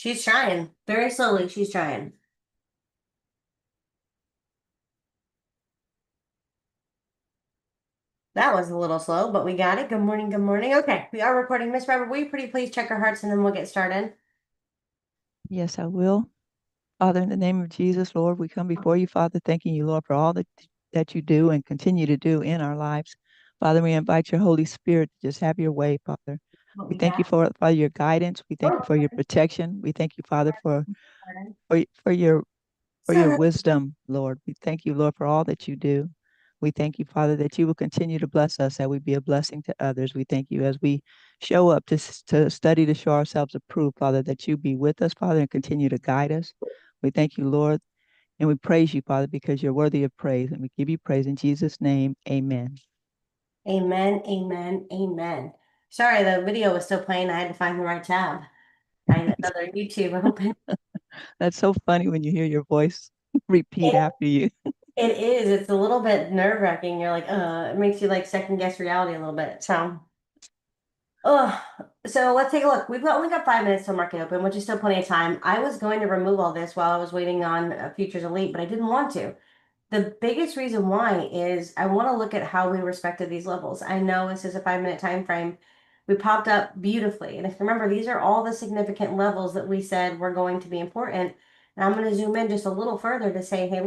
She's trying. Very slowly, she's trying. That was a little slow, but we got it. Good morning, good morning. Okay, we are recording. Miss Barbara, will you pretty please check our hearts and then we'll get started? Yes, I will. Father, in the name of Jesus, Lord, we come before you, Father, thanking you, Lord, for all that you do and continue to do in our lives. Father, we invite your Holy Spirit to just have your way, Father. What We we thank got? you for your guidance. We thank you Oh, for your protection. We thank you, Father, pardon. for, for your for your Sorry. wisdom, Lord. We thank you, Lord, for all that you do. We thank you, Father, that you will continue to bless us, that we be a blessing to others. We thank you as we show up to study to show ourselves approved, Father, that you be with us, Father, and continue to guide us. We thank you, Lord, and we praise you, Father, because you're worthy of praise. And we give you praise in Jesus' name. Amen. Amen, amen, amen. Sorry, the video was still playing. I had to find the right tab. Find another YouTube open. That's so funny when you hear your voice repeat It, after you. it is. It's a little bit nerve-wracking. You're like, it makes you like second guess reality a little bit. Oh, so let's take a look. Only got 5 minutes till market open, which is still plenty of time. I was going to remove all this while I was waiting on Futures Elite, but I didn't want to. The biggest reason why is I want to look at how we respected these levels. I know this is a 5 minute time frame. We popped up beautifully. And if you remember, these are all the significant levels that we said were going to be important. And I'm going to zoom in just a little further to say, hey,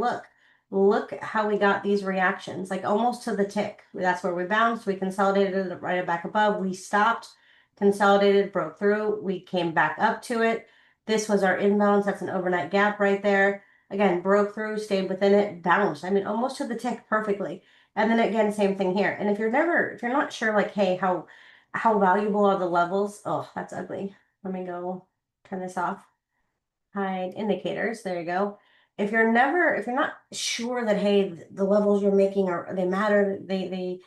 look how we got these reactions, like almost to the tick. That's where we bounced. We consolidated it right back above. We stopped, consolidated, broke through. We came back up to it. This was our inbounds. That's an overnight gap right there. Again, broke through, stayed within it, bounced. I mean, almost to the tick perfectly. And then again, same thing here. And if you're not sure, like, hey, how valuable are the levels? Oh, that's ugly. Let me go turn this off. Hide indicators. There you go. If you're not sure that, hey, the levels you're making are they matter, they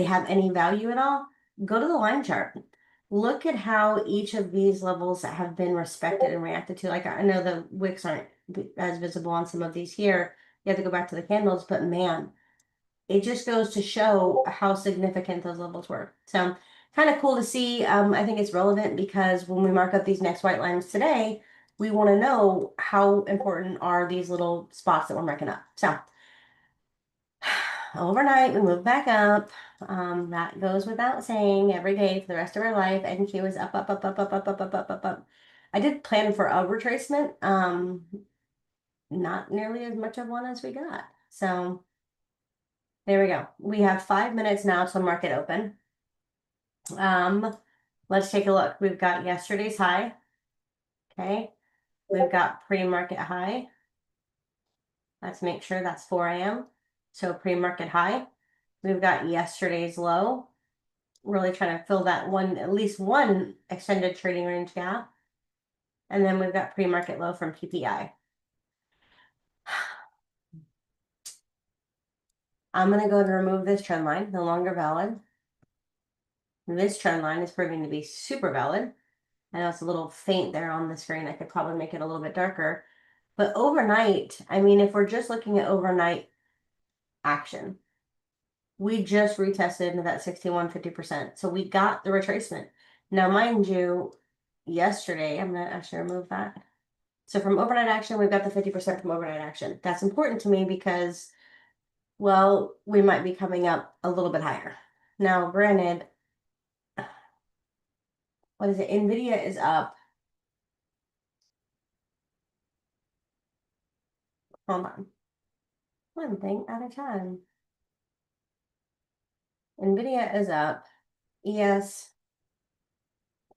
have any value at all, go to the line chart. Look at how each of these levels have been respected and reacted to. Like I know the wicks aren't as visible on some of these here. You have to go back to the candles, but man, it just goes to show how significant those levels were. So kind of cool to see. I think it's relevant because when we mark up these next white lines today, we want to know how important are these little spots that we're marking up. So overnight, we move back up. That goes without saying every day for the rest of our life. NQ is up, up, up, up, up, up, up, up, up, up, up. I did plan for a retracement. Not nearly as much of one as we got. So there we go. We have 5 minutes now till market open. Um, let's take a look. We've got yesterday's high. Okay. We've got pre-market high. Let's make sure that's 4 a.m. So pre-market high. We've got yesterday's low. Really trying to fill that one, at least one extended trading range gap. And then we've got pre-market low from PPI. I'm going to go and remove this trend line, no longer valid. This trend line is proving to be super valid. I know it's a little faint there on the screen. I could probably make it a little bit darker. But overnight, I mean, if we're just looking at overnight action, we just retested into that 61.50%. So we got the retracement. Now, mind you, yesterday, I'm going to actually remove that. So from overnight action, we've got the 50% from overnight action. That's important to me because, well, we might be coming up a little bit higher. Now, granted, what is it? NVIDIA is up. Hold on. One thing at a time. NVIDIA is up. ES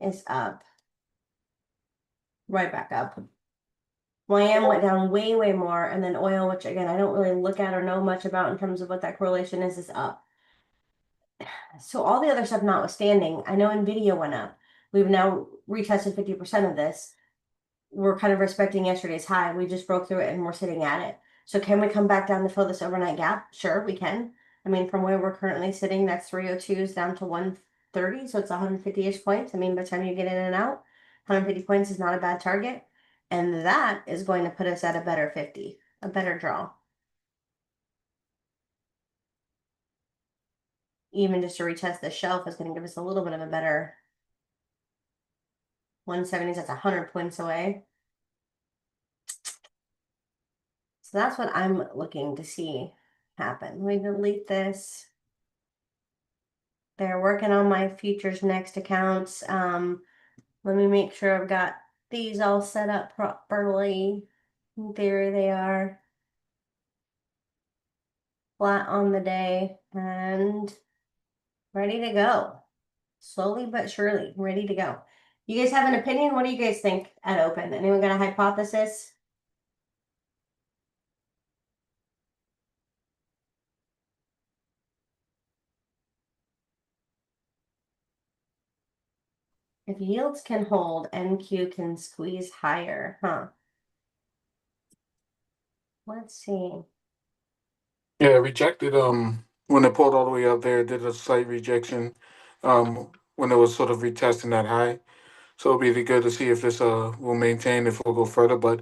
is up. Right back up. YM went down way, way more. And then oil, which again, I don't really look at or know much about in terms of what that correlation is up. So all the other stuff notwithstanding, I know NVIDIA went up. We've now retested 50% of this. We're kind of respecting yesterday's high. We just broke through it and we're sitting at it. So can we come back down to fill this overnight gap? Sure, we can. I mean, from where we're currently sitting, that's 302s down to 130. So it's 150-ish points. I mean, by the time you get in and out, 150 points is not a bad target. And that is going to put us at a better 50, a better draw. Even just to retest the shelf is going to give us a little bit of a better 170s, that's 100 points away. So that's what I'm looking to see happen. Let me delete this. They're working on my futures next accounts. Let me make sure I've got these all set up properly. There they are. Flat on the day and ready to go. Slowly but surely, ready to go. You guys have an opinion? What do you guys think at open? Anyone got a hypothesis? If yields can hold, NQ can squeeze higher, huh? Let's see. Yeah, rejected when it pulled all the way up there, did a slight rejection when it was sort of retesting that high. So it'll be good to see if this will maintain, if we'll go further, but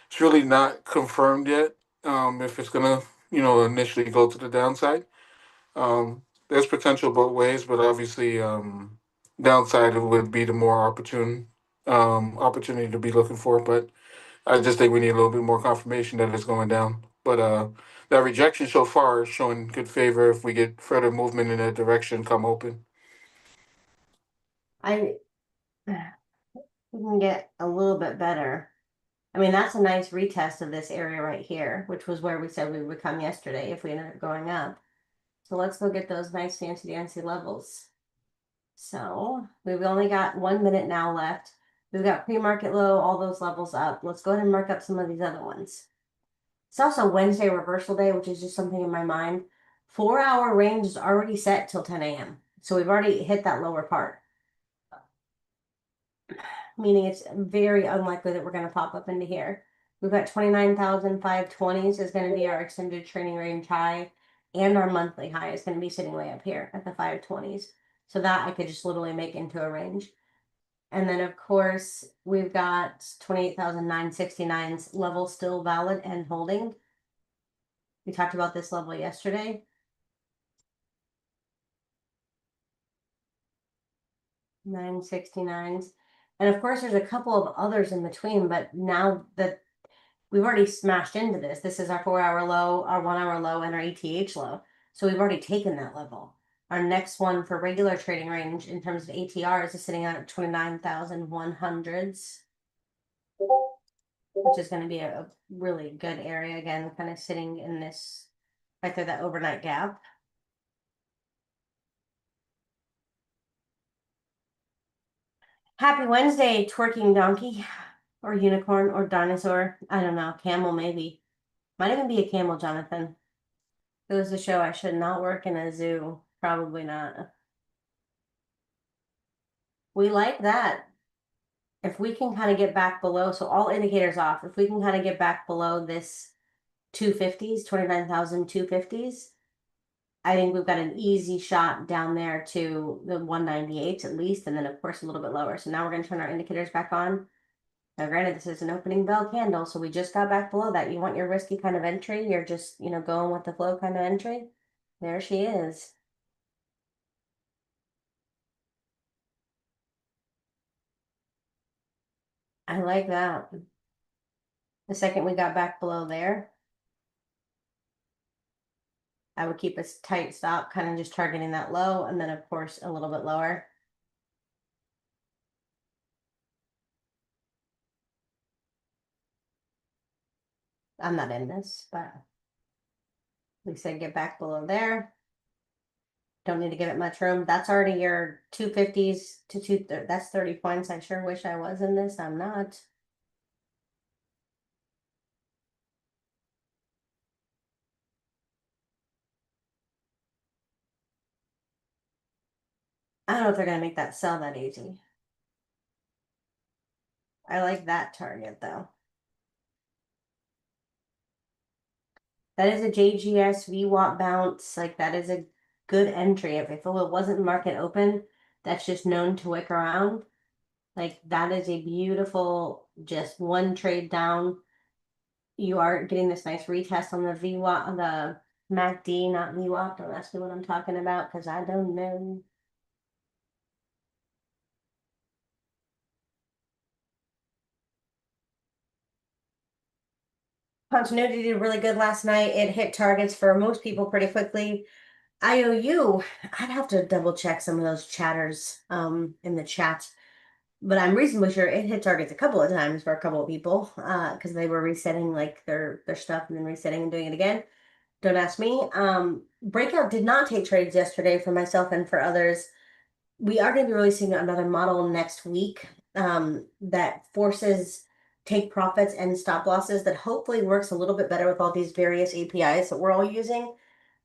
it's really not confirmed yet. If it's gonna, initially go to the downside. There's potential both ways, but obviously downside would be the more opportunity to be looking for. But I just think we need a little bit more confirmation that it's going down. But that rejection so far is showing good favor if we get further movement in that direction come open. I we can get a little bit better. I mean, that's a nice retest of this area right here, which was where we said we would come yesterday if we ended up going up. So let's go get those nice fancy dancy levels. So we've only got 1 minute now left. We've got pre-market low, all those levels up. Let's go ahead and mark up some of these other ones. It's also Wednesday reversal day, which is just something in my mind. 4 hour range is already set till 10 a.m. So we've already hit that lower part, meaning it's very unlikely that we're going to pop up into here. We've got 29,520s is going to be our extended training range high, and our monthly high is going to be sitting way up here at the 520s. So that I could just literally make into a range. And then of course we've got 28,969's level still valid and holding. We talked about this level yesterday. 969s. And of course there's a couple of others in between, but now that we've already smashed into this is our 4 hour low, our 1 hour low, and our ETH low. So we've already taken that level. Our next one for regular trading range in terms of ATRs is sitting at 29,100s, which is going to be a really good area again, kind of sitting in this right there, that overnight gap. Happy Wednesday, twerking donkey or unicorn or dinosaur. I don't know, camel maybe. Might even be a camel, Jonathan. It was a show I should not work in a zoo. Probably not. We like that. If we can kind of get back below, so all indicators off, if we can kind of get back below this 250s, 29,250s, I think we've got an easy shot down there to the 198s at least, and then of course a little bit lower. So now we're going to turn our indicators back on. Now, granted, this is an opening bell candle, so we just got back below that. You want your risky kind of entry? You're just, going with the flow kind of entry? There she is. I like that. The second we got back below there, I would keep a tight stop, kind of just targeting that low, and then of course a little bit lower. I'm not in this, but at least I get back below there. Don't need to give it much room. That's already your 250s to that's 30 points. I sure wish I was in this. I'm not. I don't know if they're gonna make that sell that easy. I like that target though. That is a JGS VWAP bounce. Like that is a good entry. If it wasn't market open, that's just known to wick around. Like that is a beautiful, just one trade down. You are getting this nice retest on the VWAP, on the MACD, not VWAP. Don't ask me what I'm talking about because I don't know. Continuity did really good last night. It hit targets for most people pretty quickly. IOU, I'd have to double check some of those chatters in the chat, but I'm reasonably sure it hit targets a couple of times for a couple of people because they were resetting like their stuff and then resetting and doing it again. Don't ask me. Breakout did not take trades yesterday for myself and for others. We are going to be releasing another model next week that forces take profits and stop losses that hopefully works a little bit better with all these various APIs that we're all using.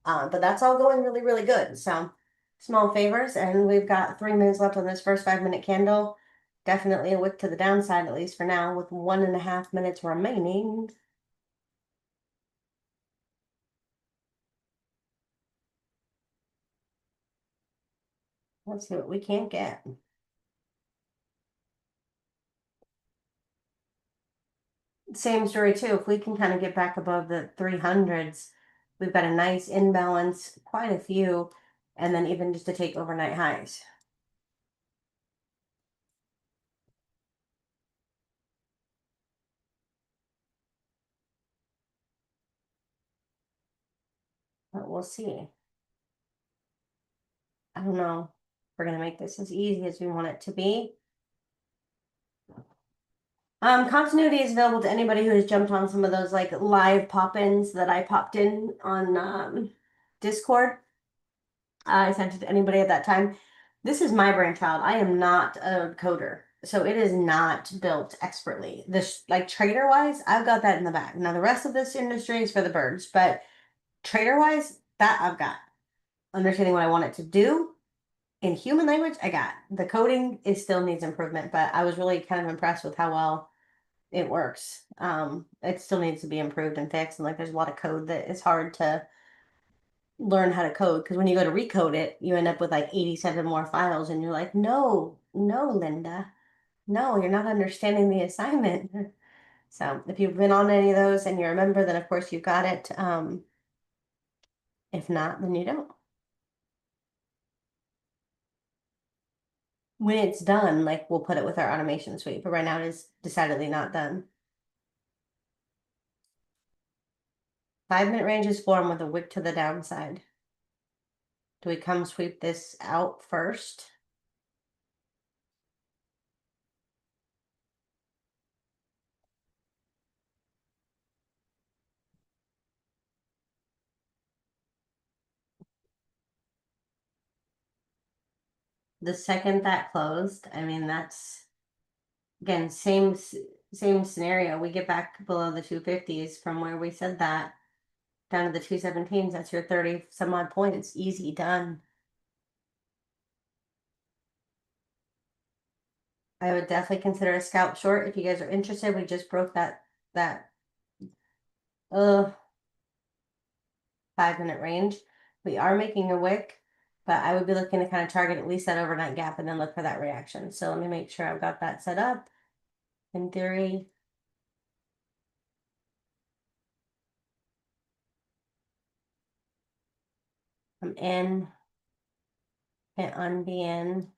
But that's all going really, really good. So small favors, and we've got 3 minutes left on this first 5 minute candle. Definitely a wick to the downside, at least for now, with 1.5 minutes remaining. Let's see what we can't get. Same story too. If we can kind of get back above the 300s, we've got a nice imbalance, quite a few, and then even just to take overnight highs. But we'll see. I don't know. We're gonna make this as easy as we want it to be. Continuity is available to anybody who has jumped on some of those like live pop-ins that I popped in on Discord. I sent it to anybody at that time. This is my brainchild. I am not a coder, so it is not built expertly. This like trader wise, I've got that in the bag. Now the rest of this industry is for the birds, but trader wise, that I've got. Understanding what I want it to do in human language, I got. The coding is still needs improvement, but I was really kind of impressed with how well it works. It still needs to be improved and fixed, and like there's a lot of code that is hard to learn how to code because when you go to recode it, you end up with like 87 more files, and you're like, no, no, Linda, no, you're not understanding the assignment. So if you've been on any of those and you remember, then of course you've got it. If not, then you don't. When it's done, like we'll put it with our automation suite, but right now it is decidedly not done. 5 minute range is formed with a wick to the downside. Do we come sweep this out first? The second that closed, I mean, that's again, same scenario. We get back below the 250s from where we said that down to the 217s. That's your 30 some odd points. Easy done. I would definitely consider a scalp short if you guys are interested. We just broke that 5 minute range. We are making a wick, but I would be looking to kind of target at least that overnight gap and then look for that reaction. So let me make sure I've got that set up. In theory, I'm in, hit unbe in.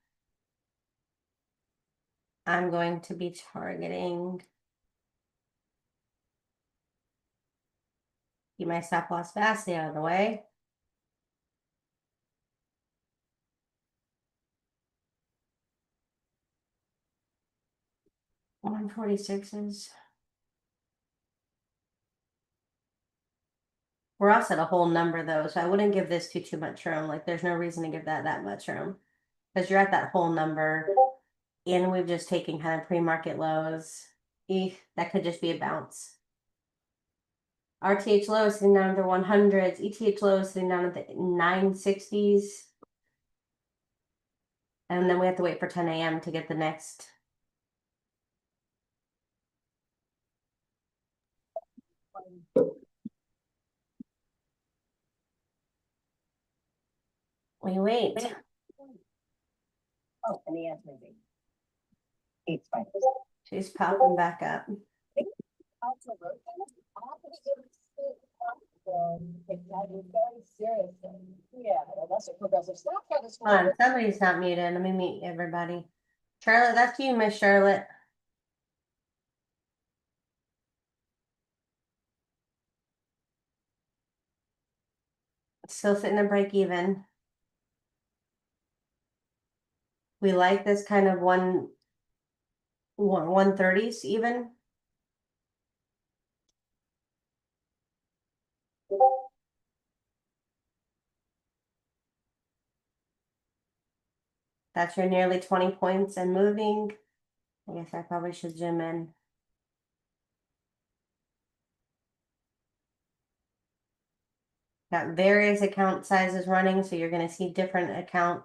I'm going to be targeting, keep my stop loss vastly out of the way. $146s. We're also at a whole number though, so I wouldn't give this too much room. Like there's no reason to give that much room because you're at that whole number and we've just taken kind of pre-market lows. That could just be a bounce. RTH low is sitting down at the 100s. ETH low is sitting down at the 960s. And then we have to wait for 10 a.m. to get the next. We wait. Oh, and he has maybe. She's popping back up. Hold on, somebody's not muted. Let me mute everybody. Charlotte, that's you, Miss Charlotte. Still sitting at break even. We like this kind of 130s even. That's your nearly 20 points and moving. I guess I probably should zoom in. Got various account sizes running, so you're going to see different account.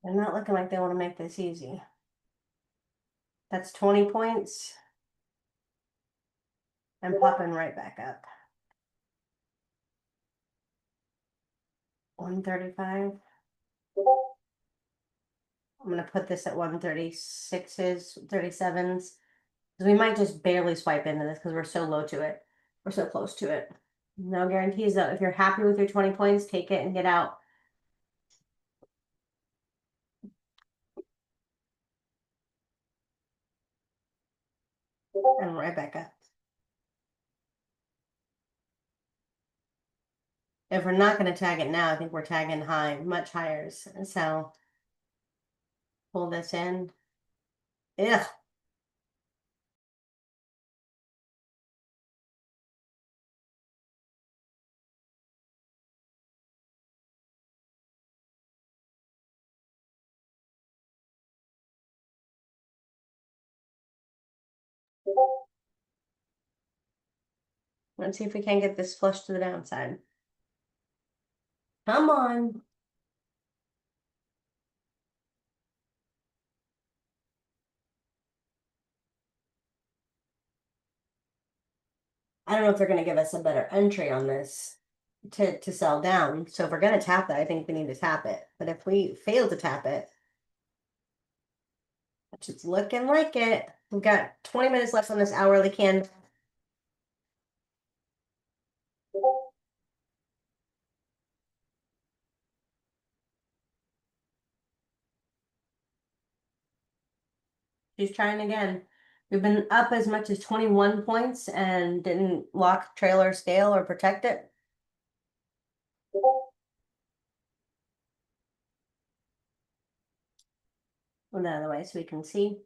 They're not looking like they want to make this easy. That's 20 points. And popping right back up. 135. I'm going to put this at 136s, 37s. Because we might just barely swipe into this because we're so low to it. We're so close to it. No guarantees though. If you're happy with your 20 points, take it and get out. And right back up. If we're not going to tag it now, I think we're tagging high, much higher. So pull this in. Ugh. Let's see if we can get this flush to the downside. Come on. I don't know if they're going to give us a better entry on this to sell down. So if we're going to tap that, I think we need to tap it. But if we fail to tap it, it's looking like it. We've got 20 minutes left on this hourly candle. She's trying again. We've been up as much as 21 points and didn't lock trailer scale or protect it. Move that out of the way so we can see.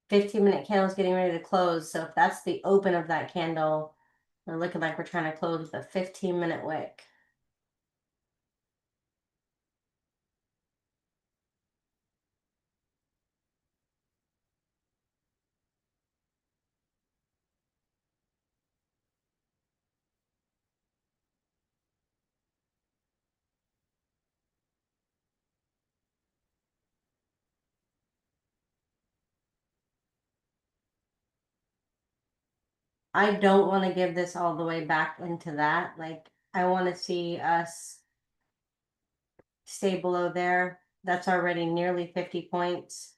$15-minute candle is getting ready to close. So if that's the open of that candle, we're looking like we're trying to close with a 15-minute wick. I don't want to give this all the way back into that. Like, I want to see us stay below there. That's already nearly 50 points.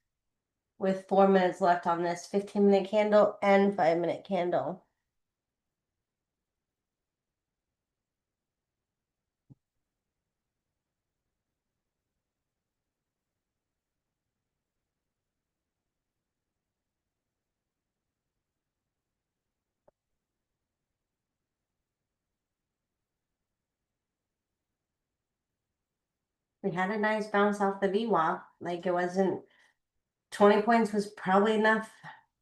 With 4 minutes left on this 15-minute candle and 5-minute candle. We had a nice bounce off the VWAP. Like, it wasn't 20 points was probably enough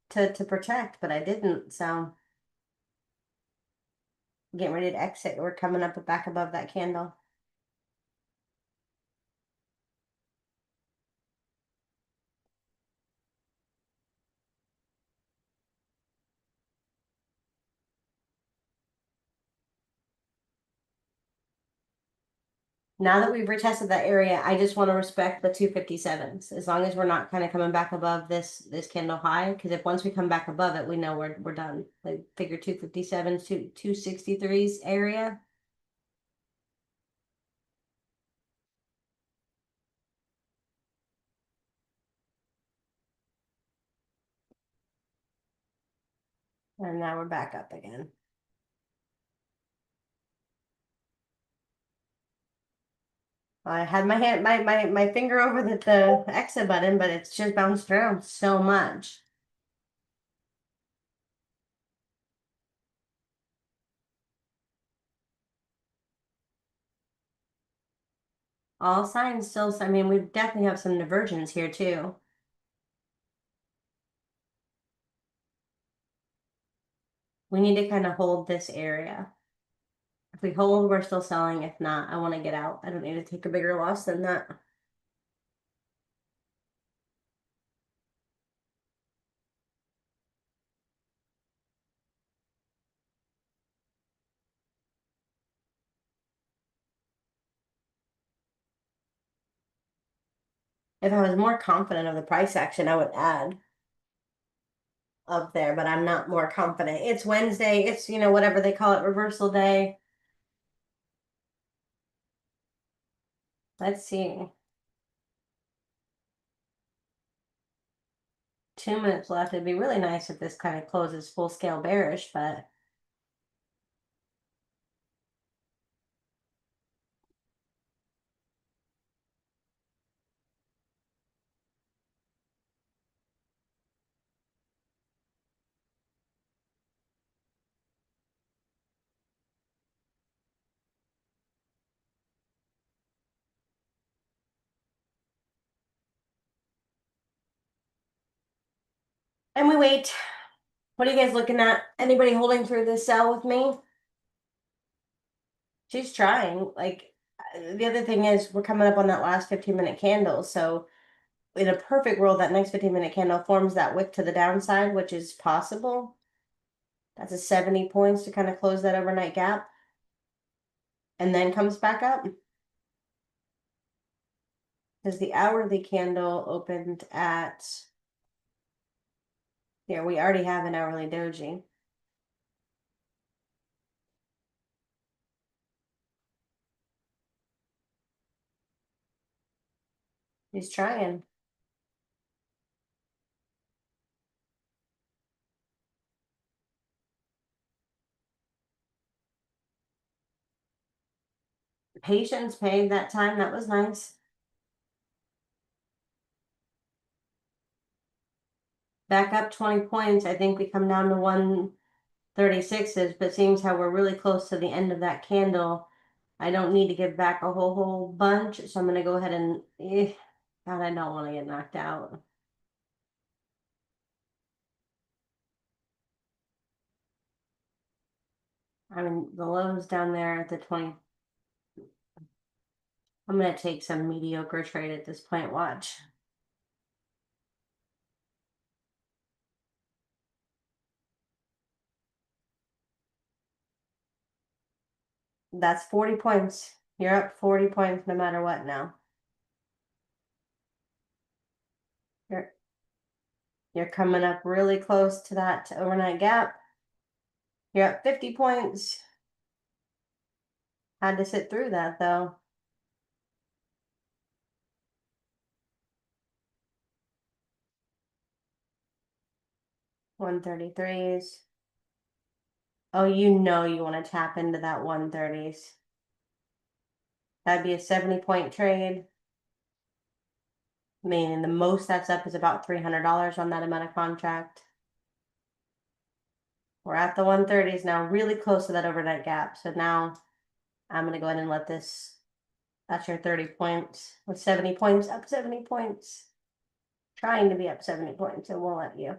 to protect, but I didn't. So getting ready to exit. We're coming up back above that candle. Now that we've retested that area, I just want to respect the 257s. As long as we're not kind of coming back above this candle high, because if once we come back above it, we know we're done. Like figure 257s to 263s area. And now we're back up again. I had my hand, my finger over the exit button, but it's just bounced around so much. All signs still, I mean, we definitely have some divergence here too. We need to kind of hold this area. If we hold, we're still selling. If not, I want to get out. I don't need to take a bigger loss than that. If I was more confident of the price action, I would add up there, but I'm not more confident. It's Wednesday. It's, whatever they call it, reversal day. Let's see. 2 minutes left. It'd be really nice if this kind of closes full scale bearish, but and we wait. What are you guys looking at? Anybody holding through this sell with me? She's trying. Like, the other thing is we're coming up on that last 15-minute candle. So in a perfect world, that next 15-minute candle forms that wick to the downside, which is possible. That's a 70 points to kind of close that overnight gap. And then comes back up. Because the hourly candle opened at, here, we already have an hourly doji. He's trying. Patience paid that time. That was nice. Back up 20 points. I think we come down to 136s, but seems how we're really close to the end of that candle. I don't need to give back a whole bunch, so I'm gonna go ahead and God, I don't want to get knocked out. I mean, the low's down there at the 20. I'm gonna take some mediocre trade at this point. Watch. That's 40 points. You're up 40 points no matter what now. You're you're coming up really close to that overnight gap. You're up 50 points. Had to sit through that though. $133s. Oh, you want to tap into that 130s. That'd be a 70-point trade. Meaning the most that's up is about $300 on that amount of contract. We're at the 130s now, really close to that overnight gap. So now I'm going to go ahead and let this, that's your 30 points. With 70 points, up 70 points. Trying to be up 70 points, it won't let you.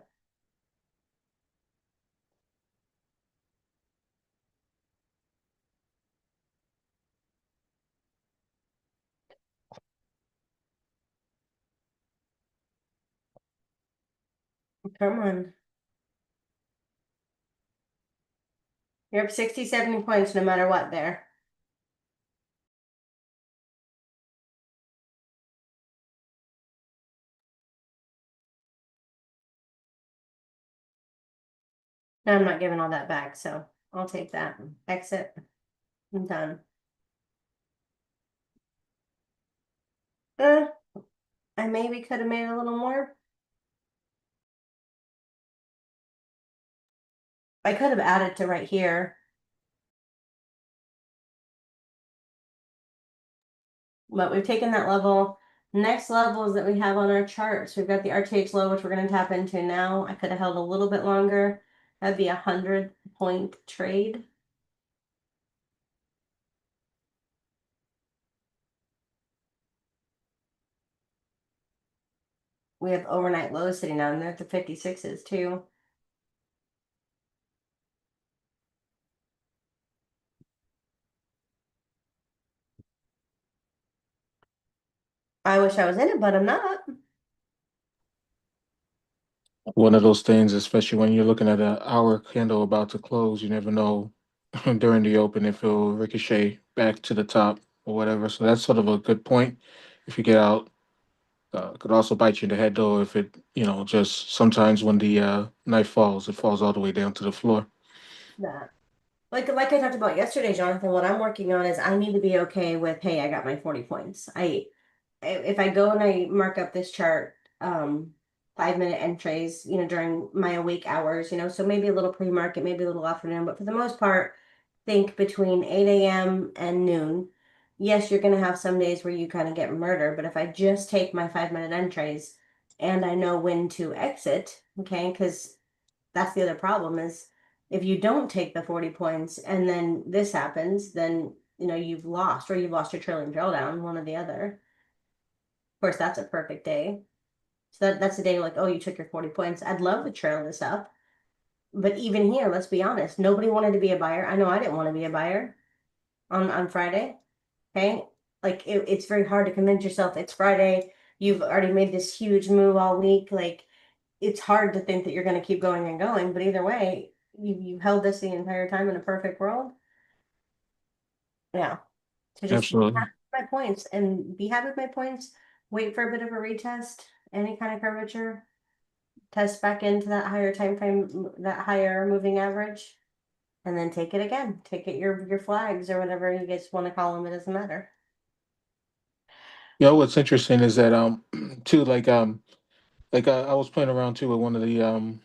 Come on. You're up 60, 70 points no matter what there. Now I'm not giving all that back, so I'll take that. Exit. I'm done. I maybe could have made a little more. I could have added to right here. but we've taken that level. Next levels that we have on our chart. So we've got the RTH low, which we're going to tap into now. I could have held a little bit longer. That'd be 100-point trade. We have overnight lows sitting down there at the 56s too. I wish I was in it, but I'm not. One of those things, especially when you're looking at an hour candle about to close, you never know during the open if it'll ricochet back to the top or whatever. So that's sort of a good point. If you get out, could also bite you in the head though if it, just sometimes when the knife falls, it falls all the way down to the floor. That. Like I talked about yesterday, Jonathan, what I'm working on is I need to be okay with, hey, I got my 40 points. If I go and I mark up this chart, 5 minute entries, during my awake hours, so maybe a little pre-market, maybe a little afternoon, but for the most part, think between 8 a.m. and noon. Yes, you're gonna have some days where you kind of get murdered, but if I just take my 5 minute entries and I know when to exit, okay, because that's the other problem is if you don't take the 40 points and then this happens, then you've lost or you've lost your trailing drawdown, one or the other. Of course, that's a perfect day. So that's a day like, oh, you took your 40 points. I'd love to trail this up. But even here, let's be honest, nobody wanted to be a buyer. I know I didn't want to be a buyer on Friday. Okay. Like it's very hard to convince yourself it's Friday. You've already made this huge move all week. Like it's hard to think that you're going to keep going and going. But either way, you held this the entire time in a perfect world. Yeah. So just be Absolutely. happy with my points and be happy with my points. Wait for a bit of a retest, any kind of curvature. Test back into that higher time frame, that higher moving average, and then take it again. Take it your flags or whatever you guys want to call them. It doesn't matter. What's interesting is that too I was playing around too with one of the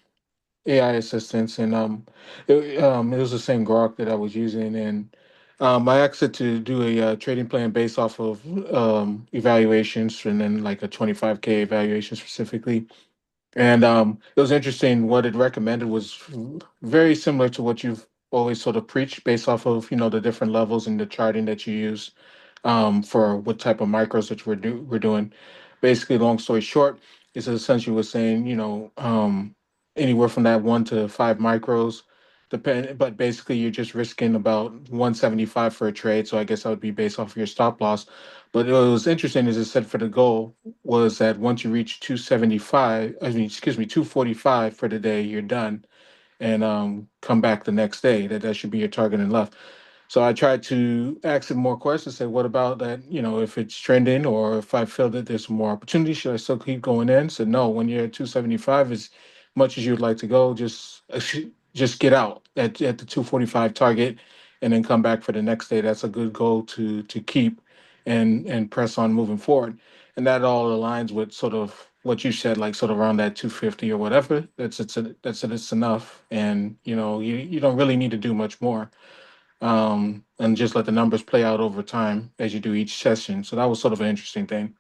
AI assistants, and it was the same Grok that I was using, and I asked it to do a trading plan based off of evaluations, and then like a 25K evaluation specifically. And it was interesting. What it recommended was very similar to what you've always sort of preached, based off of the different levels and the charting that you use for what type of micros that we're doing. Basically, long story short, is essentially was saying anywhere from that 1 to 5 micros. But basically, you're just risking about 175 for a trade. So I guess that would be based off of your stop loss. But what was interesting is it said for the goal was that once you reach 275, I mean, excuse me, 245 for the day, you're done, and come back the next day. That should be your target and left. So I tried to ask him more questions. Say, what about that? If it's trending or if I feel that there's more opportunity, should I still keep going in? Said no. When you're at 275, as much as you'd like to go, just get out at the 245 target, and then come back for the next day. That's a good goal to keep, and press on moving forward. And that all aligns with sort of what you said, like sort of around that 250 or whatever. It's enough, and you don't really need to do much more, and just let the numbers play out over time as you do each session. So that was sort of an interesting thing.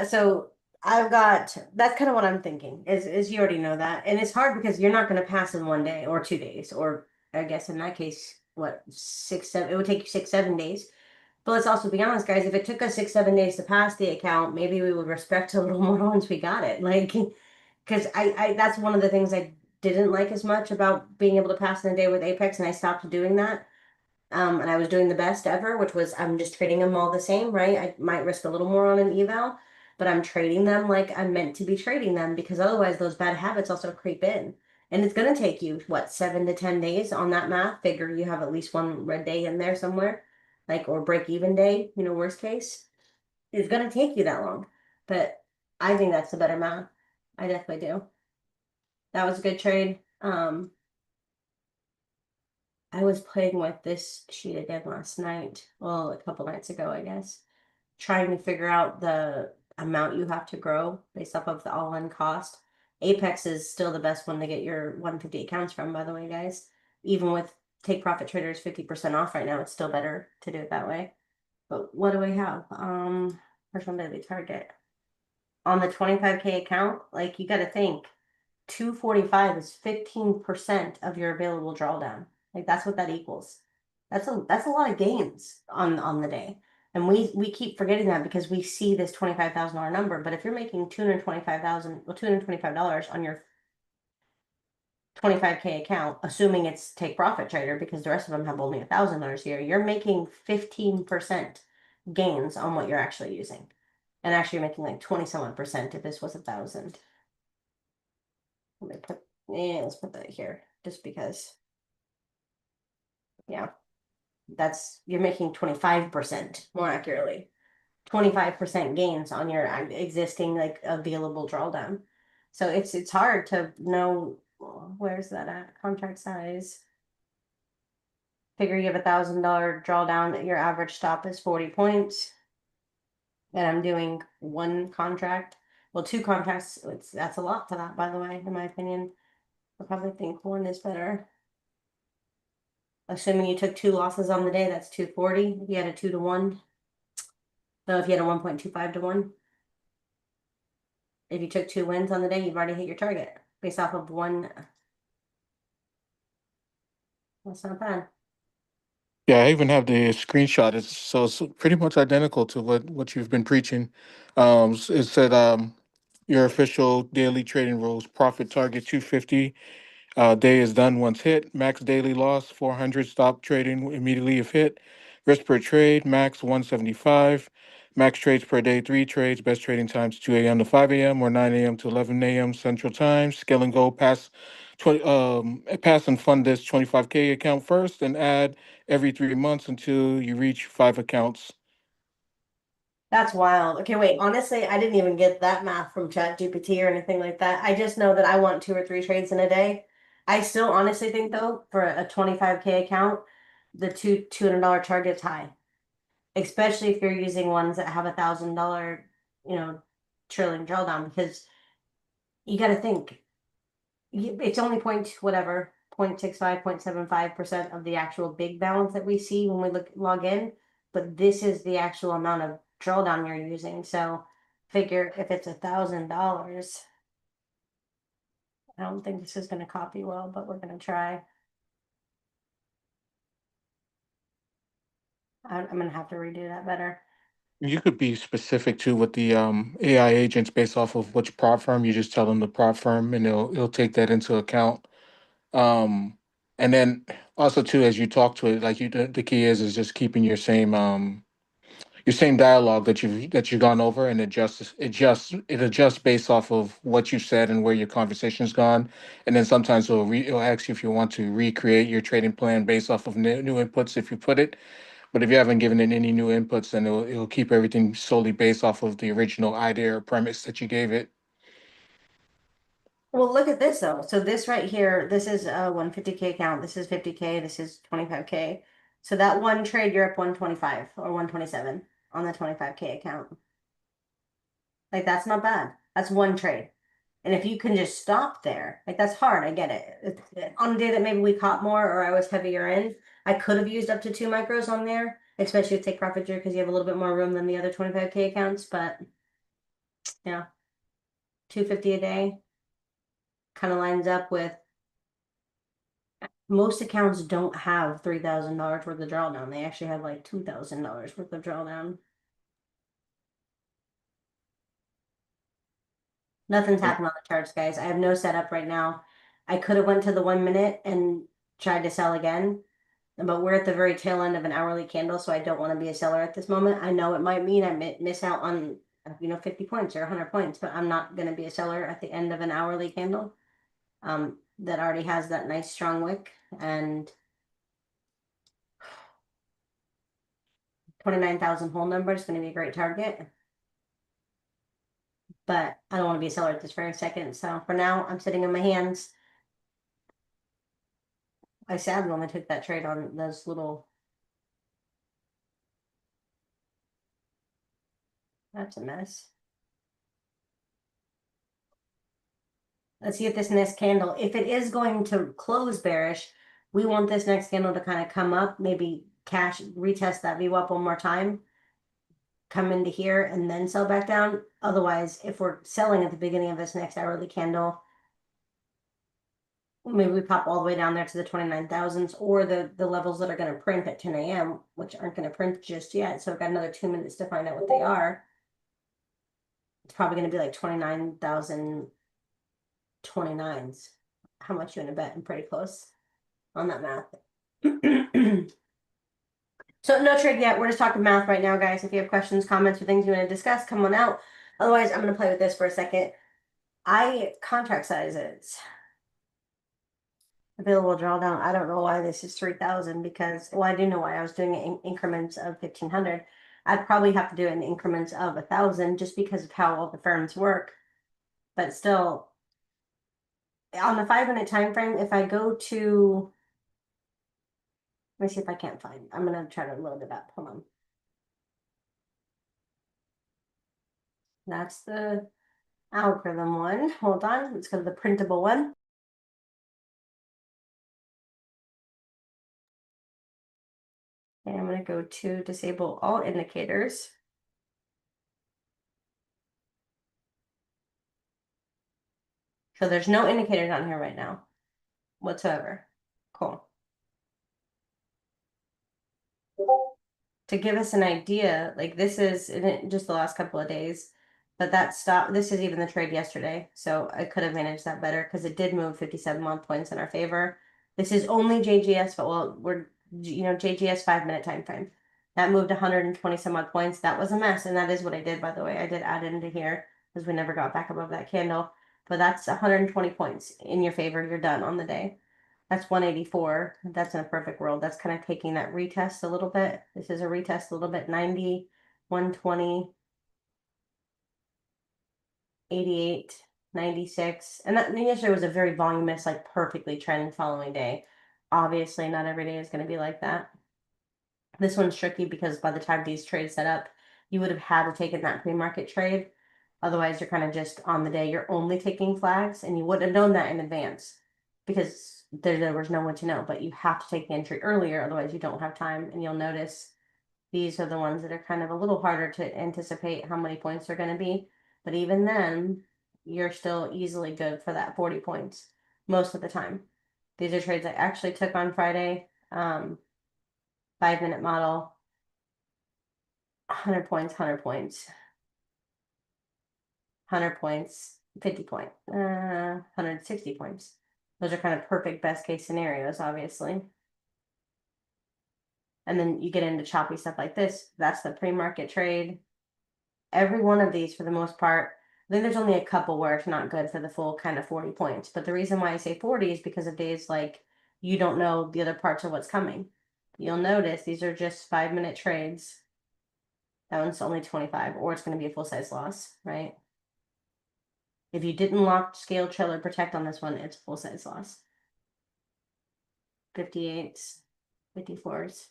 So I've got that's kind of what I'm thinking. Is you already know that, and it's hard because you're not going to pass in 1 day or 2 days, or I guess in that case, what 6, 7? It would take you 6, 7 days. But let's also be honest, guys. If it took us 6, 7 days to pass the account, maybe we would respect a little more once we got it. Like, because I that's one of the things I didn't like as much about being able to pass in a day with Apex, and I stopped doing that. And I was doing the best ever, which was I'm just trading them all the same, right? I might risk a little more on an eval, but I'm trading them like I'm meant to be trading them because otherwise those bad habits also creep in. And it's going to take you, what, 7 to 10 days on that math. Figure you have at least one red day in there somewhere, like, or break even day, worst case. It's going to take you that long. But I think that's the better math. I definitely do. That was a good trade. I was playing with this sheet again last night. Well, a couple nights ago, I guess. Trying to figure out the amount you have to grow based off of the all-in cost. Apex is still the best one to get your 150 accounts from, by the way, guys. Even with take profit traders 50% off right now, it's still better to do it that way. But what do we have? Personal daily target. On the 25K account, like you gotta think, 245 is 15% of your available drawdown. Like that's what that equals. That's a lot of gains on the day. And we keep forgetting that because we see this $25,000 number. But if you're making 225,000, well, $225 on your 25K account, assuming it's take profit trader, because the rest of them have only $1,000 here, you're making 15% gains on what you're actually using. And actually you're making like 20-some% if this was 1,000. Let me put, yeah, let's put that here, just because. Yeah, you're making 25% more accurately. 25% gains on your existing like available drawdown. So it's hard to know where's that at? Contract size. Figure you have $1,000 drawdown, your average stop is 40 points. And I'm doing one contract. Well, two contracts, that's a lot to that, by the way, in my opinion. I probably think one is better. Assuming you took two losses on the day, that's 240. If you had a 2-to-1. No, if you had a 1.25-to-1. If you took two wins on the day, you've already hit your target based off of one. That's not bad. Yeah, I even have the screenshot. It's pretty much identical to what you've been preaching. It said your official daily trading rules: profit target 250. Day is done once hit. Max daily loss 400. Stop trading immediately if hit. Risk per trade max 175. Max trades per day 3 trades. Best trading times 2 a.m. to 5 a.m. or 9 a.m. to 11 a.m. Central Time. Scale and go pass 20 pass and fund this 25K account first and add every 3 months until you reach 5 accounts. That's wild. Okay, wait. Honestly, I didn't even get that math from ChatGPT or anything like that. I just know that I want 2 or 3 trades in a day. I still honestly think though, for a 25K account, the $200 target's high. Especially if you're using ones that have $1,000, you know, trillion drawdown, because you got to think it's only point whatever 0.65 0.75% of the actual big balance that we see when we log in, but this is the actual amount of drawdown you're using. So figure if it's $1,000, I don't think this is going to copy well, but we're going to try. I'm going to have to redo that better. You could be specific too with the AI agents based off of which prop firm. You just tell them the prop firm, and it'll take that into account. Um, and then also too, as you talk to it, like the key is just keeping your same dialogue that you've gone over, and it adjusts based off of what you said and where your conversation's gone. And then sometimes it'll ask you if you want to recreate your trading plan based off of new inputs if you put it. But if you haven't given it any new inputs, then it'll keep everything solely based off of the original idea or premise that you gave it. Well, look at this though. So this right here, this is a 150K account. This is 50K. This is 25K. So that one trade, you're up 125 or 127 on the 25K account. Like that's not bad. That's one trade. And if you can just stop there, like that's hard. I get it. On a day that maybe we caught more or I was heavier in, I could have used up to 2 micros on there, especially with take profit because you have a little bit more room than the other 25K accounts. But yeah, 250 a day kind of lines up with most accounts don't have $3,000 worth of drawdown. They actually have like $2,000 worth of drawdown. Nothing's happened on the charts, guys. I have no setup right now. I could have went to the 1 minute and tried to sell again, but we're at the very tail end of an hourly candle, so I don't want to be a seller at this moment. I know it might mean I miss out on 50 points or 100 points, but I'm not going to be a seller at the end of an hourly candle that already has that nice strong wick, and 29,000 whole number is going to be a great target. But I don't want to be a seller at this very second. So for now, I'm sitting on my hands. I sadly only took that trade on those little. That's a mess. Let's see if this next candle, if it is going to close bearish, we want this next candle to kind of come up, maybe retest that VWAP one more time. come into here and then sell back down. Otherwise, if we're selling at the beginning of this next hourly candle, maybe we pop all the way down there to the 29,000s or the levels that are going to print at 10 a.m., which aren't going to print just yet. So I've got another 2 minutes to find out what they are. It's probably going to be like 29,029s. How much you want to bet? I'm pretty close on that math. So no trade yet. We're just talking math right now, guys. If you have questions, comments, or things you want to discuss, come on out. Otherwise, I'm going to play with this for a second. Contract sizes. Available drawdown. I don't know why this is 3,000 because, well, I do know why. I was doing it in increments of 1,500. I'd probably have to do it in increments of 1,000 just because of how all the firms work. But still, on the 5 minute time frame, if I go to, let me see if I can't find. I'm gonna try to load it up. Hold on. That's the algorithm one. Hold on. Let's go to the printable one. And I'm going to go to disable all indicators. So there's no indicators on here right now whatsoever. Cool. To give us an idea, like this is in just the last couple of days, but that stopped. This is even the trade yesterday. So I could have managed that better because it did move 57 month points in our favor. This is only JGS, but well, we're, JGS 5 minute time frame. That moved 120 some odd points. That was a mess. And that is what I did, by the way. I did add it into here because we never got back above that candle. But that's 120 points in your favor. You're done on the day. That's 184. That's in a perfect world. That's kind of taking that retest a little bit. This is a retest a little bit. 90, 120, 88, 96. And that yesterday was a very voluminous, like perfectly trending following day. Obviously, not every day is going to be like that. This one's tricky because by the time these trades set up, you would have had to take in that pre-market trade. Otherwise, you're kind of just on the day, you're only taking flags, and you wouldn't have known that in advance because there was no one to know. But you have to take the entry earlier, otherwise you don't have time. And you'll notice these are the ones that are kind of a little harder to anticipate how many points they're going to be. But even then, you're still easily good for that 40 points most of the time. These are trades I actually took on Friday. 5 minute model, 100 points, 100 points, 100 points, 50 point, 160 points. Those are kind of perfect best case scenarios, obviously. And then you get into choppy stuff like this. That's the pre-market trade. Every one of these, for the most part, then there's only a couple where it's not good for the full kind of 40 points. But the reason why I say 40 is because of days like you don't know the other parts of what's coming. You'll notice these are just 5 minute trades. That one's only 25, or it's going to be a full size loss, right? If you didn't lock, scale, chill, or protect on this one, it's a full size loss. 58s, 54s.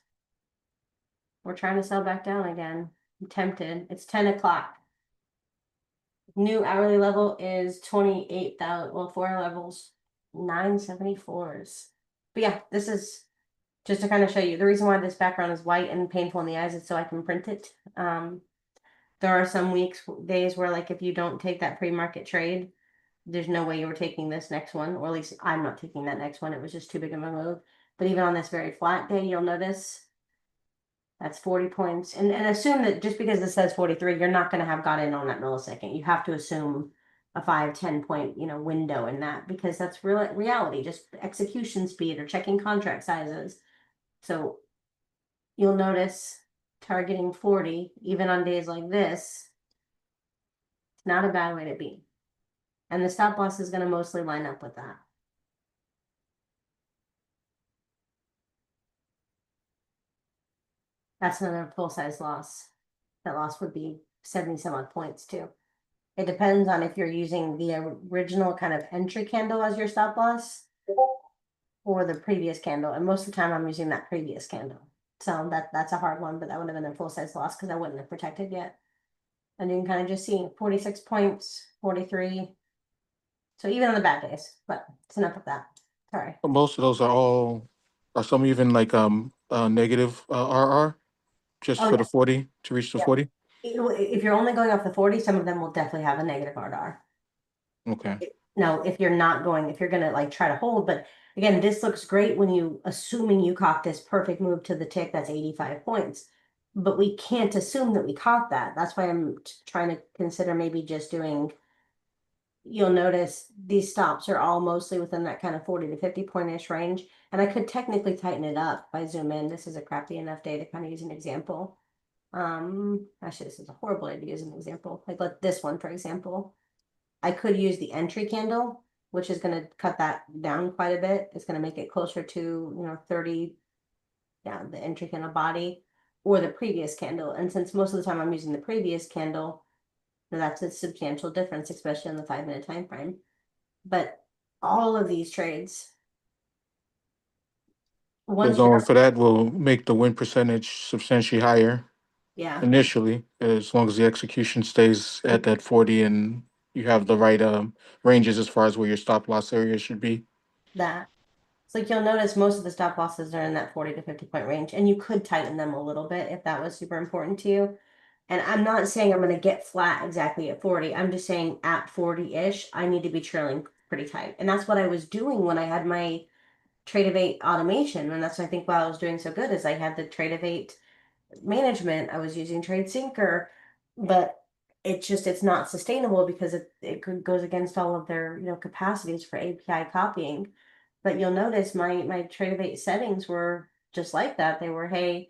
We're trying to sell back down again. I'm tempted. It's 10 o'clock. New hourly level is 28,000. Well, 4 levels, 974s. But yeah, this is just to kind of show you the reason why this background is white and painful in the eyes is so I can print it. There are some days where, like, if you don't take that pre-market trade, there's no way you were taking this next one, or at least I'm not taking that next one. It was just too big of a move. But even on this very flat day, you'll notice that's 40 points. And assume that just because this says 43, you're not going to have got in on that millisecond. You have to assume a 5-10 point, window in that, because that's reality, just execution speed or checking contract sizes. So you'll notice targeting 40, even on days like this, it's not a bad way to be. And the stop loss is going to mostly line up with that. That's another full size loss. That loss would be 70 some odd points too. It depends on if you're using the original kind of entry candle as your stop loss or the previous candle. And most of the time I'm using that previous candle. So that's a hard one, but that would have been a full size loss because I wouldn't have protected yet. And you can kind of just see 46 points, 43. So even on the bad days, but it's enough of that. Sorry. Most of those are some even like negative RR just Oh, for yeah. the 40 to reach the Yeah. 40. If you're only going off the 40, some of them will definitely have a negative RDR. Okay. No, if you're not going, if you're gonna like try to hold, but again, this looks great when you assuming you caught this perfect move to the tick, that's 85 points. But we can't assume that we caught that. That's why I'm trying to consider maybe just doing, you'll notice these stops are all mostly within that kind of 40 to 50 point-ish range. And I could technically tighten it up by zoom in. This is a crappy enough day to kind of use an example. Actually, this is a horrible idea to use an example. Like let this one, for example. I could use the entry candle, which is going to cut that down quite a bit. It's going to make it closer to, 30, yeah, the entry candle body or the previous candle. And since most of the time I'm using the previous candle, that's a substantial difference, especially in the 5 minute time frame. But all of these trades, So once going you're, for that will make the win percentage substantially higher yeah, initially, as long as the execution stays at that 40 and you have the right ranges as far as where your stop loss area should be. that. It's like you'll notice most of the stop losses are in that 40 to 50 point range, and you could tighten them a little bit if that was super important to you. And I'm not saying I'm going to get flat exactly at 40. I'm just saying at 40-ish, I need to be trailing pretty tight. And that's what I was doing when I had my trade of eight automation. And that's, I think, why I was doing so good is I had the trade of eight management. I was using trade syncer, but it's not sustainable because it goes against all of their, capacities for API copying. But you'll notice my trade of eight settings were just like that. They were, hey,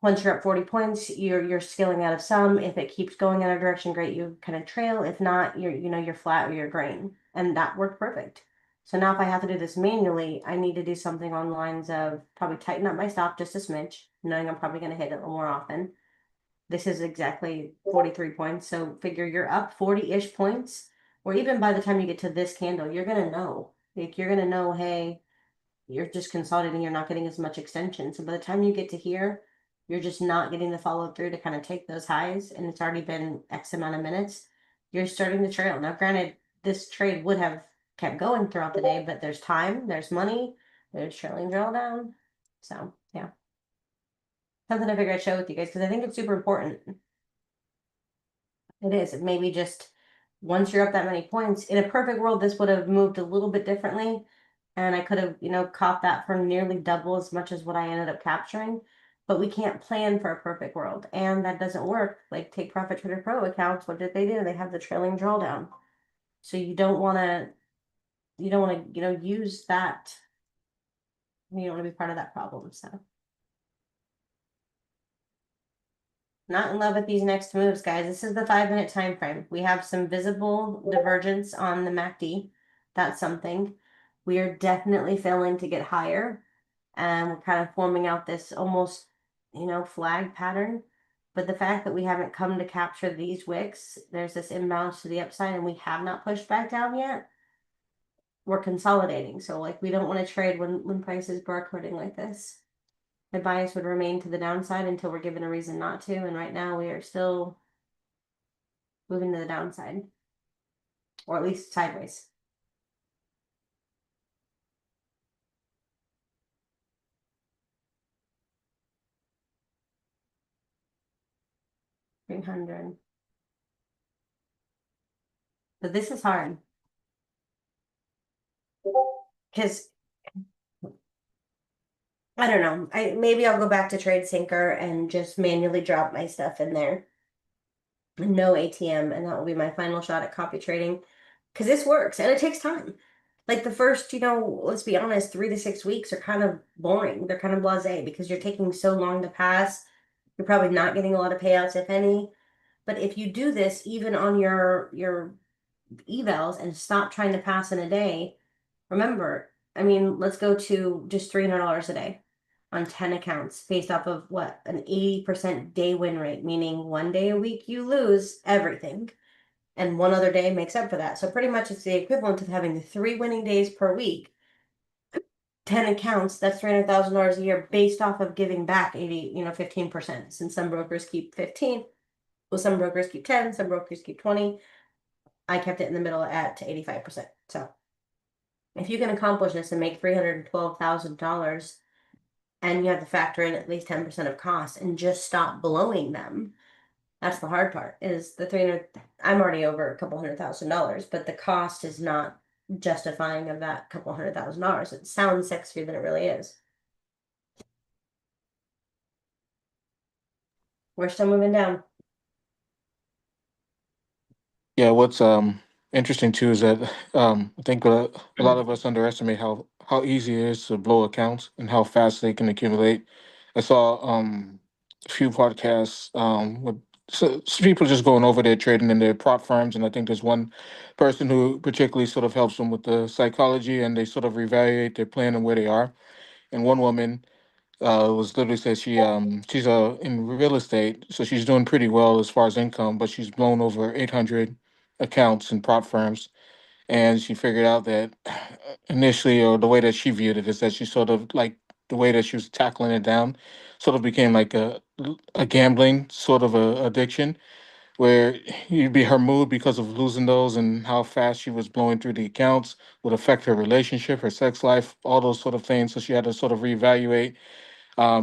once you're up 40 points, you're scaling out of some. If it keeps going in a direction, great, you kind of trail. If not, you're flat or you're green. And that worked perfect. So now if I have to do this manually, I need to do something on lines of probably tighten up my stop just a smidge, knowing I'm probably going to hit it a little more often. This is exactly 43 points. So figure you're up 40-ish points, or even by the time you get to this candle, you're going to know. Like you're going to know, hey, you're just consolidating, you're not getting as much extension. So by the time you get to here, you're just not getting the follow through to kind of take those highs, and it's already been X amount of minutes. You're starting to trail. Now, granted, this trade would have kept going throughout the day, but there's time, there's money, there's trailing drawdown. So yeah. Something I figured I'd share with you guys because I think it's super important. It is. It maybe just once you're up that many points, in a perfect world, this would have moved a little bit differently. And I could have, caught that for nearly double as much as what I ended up capturing. But we can't plan for a perfect world. And that doesn't work. Like take Profit Trader Pro accounts, what did they do? They have the trailing drawdown. So you don't want to, use that. You don't want to be part of that problem. So not in love with these next moves, guys. This is the 5 minute time frame. We have some visible divergence on the MACD. That's something. We are definitely failing to get higher, and we're kind of forming out this almost, flag pattern. But the fact that we haven't come to capture these wicks, there's this imbalance to the upside, and we have not pushed back down yet. We're consolidating, so like we don't want to trade when prices barcoding like this. My bias would remain to the downside until we're given a reason not to. And right now we are still moving to the downside, or at least sideways. $300. But this is hard because I don't know. Maybe I'll go back to Trade Syncer and just manually drop my stuff in there. No ATM, and that will be my final shot at copy trading because this works and it takes time. Like the first, let's be honest, 3 to 6 weeks are kind of boring. They're kind of blasé because you're taking so long to pass. You're probably not getting a lot of payouts, if any. But if you do this even on your evals and stop trying to pass in a day, remember, I mean, let's go to just $300 a day on 10 accounts based off of what, an 80% day win rate, meaning one day a week you lose everything and one other day makes up for that. So pretty much it's the equivalent of having 3 winning days per week. 10 accounts, that's $300,000 a year based off of giving back 15%. Since some brokers keep 15, well, some brokers keep 10, some brokers keep 20. I kept it in the middle at 85%. So if you can accomplish this and make $312,000 and you have to factor in at least 10% of costs and just stop blowing them. That's the hard part is the 300. I'm already over a couple $100,000, but the cost is not justifying of that couple $100,000. It sounds sexier than it really is. We're still moving down. Yeah, what's interesting too is that I think a lot of us underestimate how easy it is to blow accounts and how fast they can accumulate. I saw a few podcasts with people just going over their trading in their prop firms, and I think there's one person who particularly sort of helps them with the psychology, and they sort of reevaluate their plan and where they are. And one woman was literally said she's in real estate, so she's doing pretty well as far as income, but she's blown over 800 accounts in prop firms, and she figured out that initially, or the way that she viewed it, is that she sort of like the way that she was tackling it down, sort of became like a gambling sort of a addiction, where you'd be her mood because of losing those and how fast she was blowing through the accounts would affect her relationship, her sex life, all those sort of things. So she had to sort of reevaluate.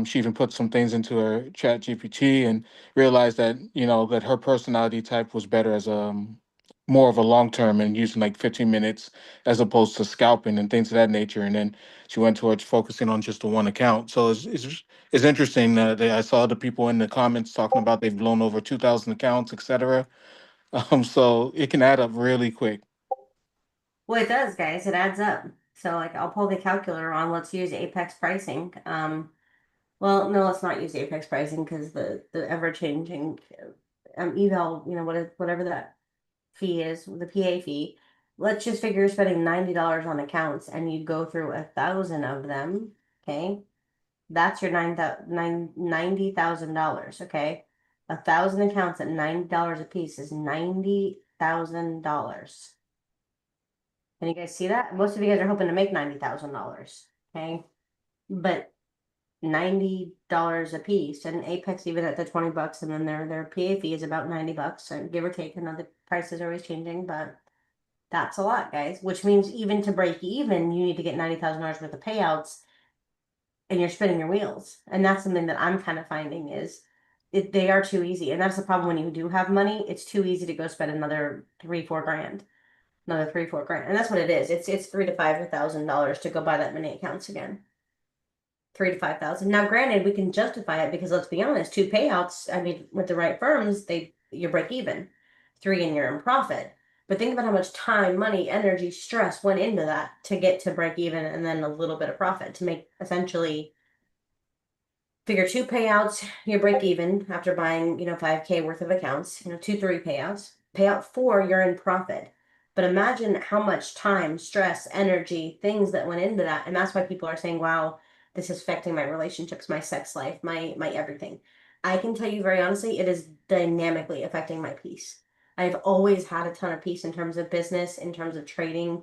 She even put some things into her chat GPT and realized that, that her personality type was better as more of a long term and using like 15 minutes as opposed to scalping and things of that nature. And then she went towards focusing on just the one account. So it's interesting that I saw the people in the comments talking about they've blown over 2,000 accounts, etc. So it can add up really quick. Well, it does, guys. It adds up. So, like, I'll pull the calculator on. Let's use Apex pricing. Well, no, let's not use Apex pricing because the ever changing eval, whatever that fee is, the PA fee. Let's just figure you're spending $90 on accounts and you go through 1,000 of them. Okay, that's your $90,000. Okay, 1,000 accounts at $90 a piece is $90,000. Can you guys see that? Most of you guys are hoping to make $90,000. Okay, but $90 a piece, and Apex even at the $20, and then their PA fee is about $90, so give or take. Another price is always changing, but that's a lot, guys. Which means even to break even, you need to get $90,000 worth of payouts, and you're spinning your wheels. And that's something that I'm kind of finding is they are too easy, and that's the problem when you do have money. It's too easy to go spend another 3-4 grand, another 3-4 grand, and that's what it is. It's $3,000 to $5,000 to go buy that many accounts again. 3 to 5,000. Now, granted, we can justify it because let's be honest, 2 payouts. I mean, with the right firms, you break even, 3 and you're in profit. But think about how much time, money, energy, stress went into that to get to break even and then a little bit of profit to make essentially figure 2 payouts, you break even after buying, 5K worth of accounts, 2, 3 payouts. Payout 4, you're in profit. But imagine how much time, stress, energy, things that went into that. And that's why people are saying, wow, this is affecting my relationships, my sex life, my everything. I can tell you very honestly, it is dynamically affecting my peace. I've always had a ton of peace in terms of business, in terms of trading.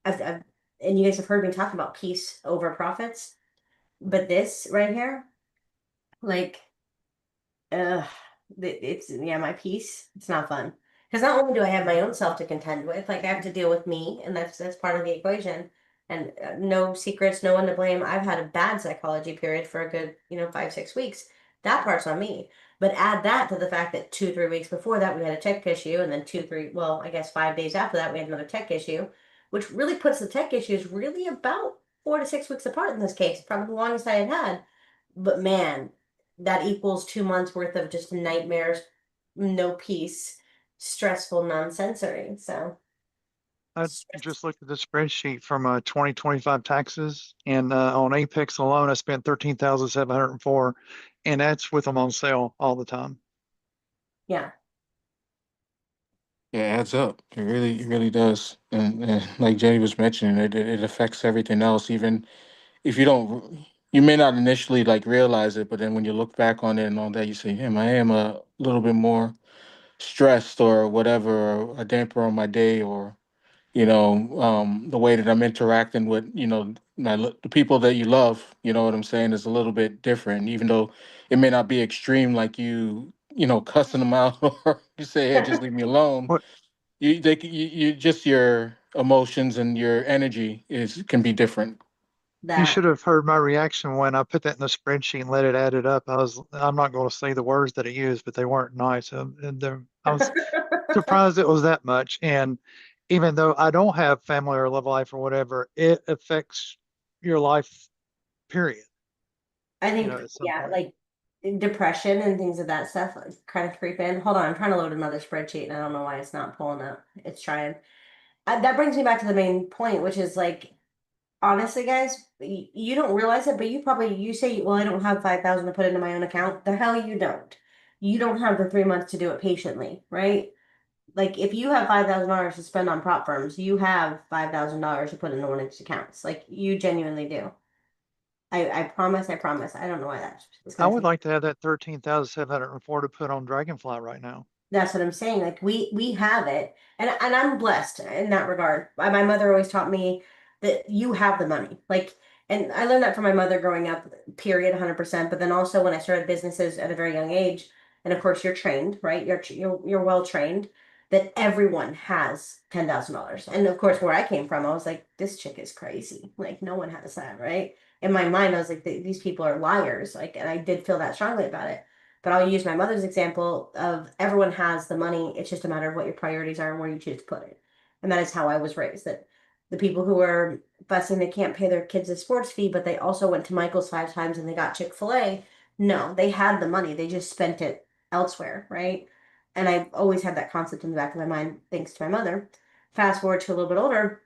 And you guys have heard me talk about peace over profits. But this right here, like, uh, it's yeah, my peace. It's not fun because not only do I have my own self to contend with, like I have to deal with me, and that's part of the equation. And no secrets, no one to blame. I've had a bad psychology period for a good, 5-6 weeks. That part's on me. But add that to the fact that 2-3 weeks before that we had a tech issue, and then 2-3, well, I guess 5 days after that we had another tech issue, which really puts the tech issues really about 4 to 6 weeks apart in this case. Probably the longest I had had. But man, that equals 2 months worth of just nightmares, no peace, stressful nonsensory. So I stress. just looked at the spreadsheet from 2025 taxes, and on Apex alone, I spent 13,704, and that's with them on sale all the time. Yeah. Yeah, it adds up. It really does. And like Jenny was mentioning, it affects everything else. Even if you don't, you may not initially like realize it, but then when you look back on it and all that, you say, "Damn, I am a little bit more stressed or whatever, or a damper on my day, or the way that I'm interacting with the people that you love. You know what I'm saying? Is a little bit different, even though it may not be extreme, like cussing them out or you say, "Hey, just leave me alone." What You just your emotions and your energy is can be different. You that should have heard my reaction when I put that in the spreadsheet and let it add it up. I'm not going to say the words that it used, but they weren't nice. I was surprised it was that much. And even though I don't have family or love life or whatever, it affects your life, period, I think, at some yeah, point. like depression and things of that stuff kind of creep in. Hold on, I'm trying to load another spreadsheet and I don't know why it's not pulling up. It's trying. That brings me back to the main point, which is like, honestly, guys, you don't realize it, but you say, well, I don't have 5,000 to put into my own account. The hell you don't. You don't have the 3 months to do it patiently, right? Like if you have $5,000 to spend on prop firms, you have $5,000 to put into one of these accounts. Like you genuinely do. I promise, I promise. I don't know why it's I gonna would take. like to have that 13,704 to put on Dragonfly right now. That's what I'm saying. Like we have it, and I'm blessed in that regard. My mother always taught me that you have the money. Like, and I learned that from my mother growing up. Period, 100%. But then also when I started businesses at a very young age, and of course you're trained, right? You're well trained. That everyone has $10,000, and of course where I came from, I was like, this chick is crazy. Like no one has that, right? In my mind, I was like, these people are liars. Like, and I did feel that strongly about it. But I'll use my mother's example of everyone has the money. It's just a matter of what your priorities are and where you choose to put it. And that is how I was raised. That the people who are fussing they can't pay their kids a sports fee, but they also went to Michael's 5 times and they got Chick-fil-A. No, they had the money. They just spent it elsewhere, right? And I've always had that concept in the back of my mind, thanks to my mother. Fast forward to a little bit older,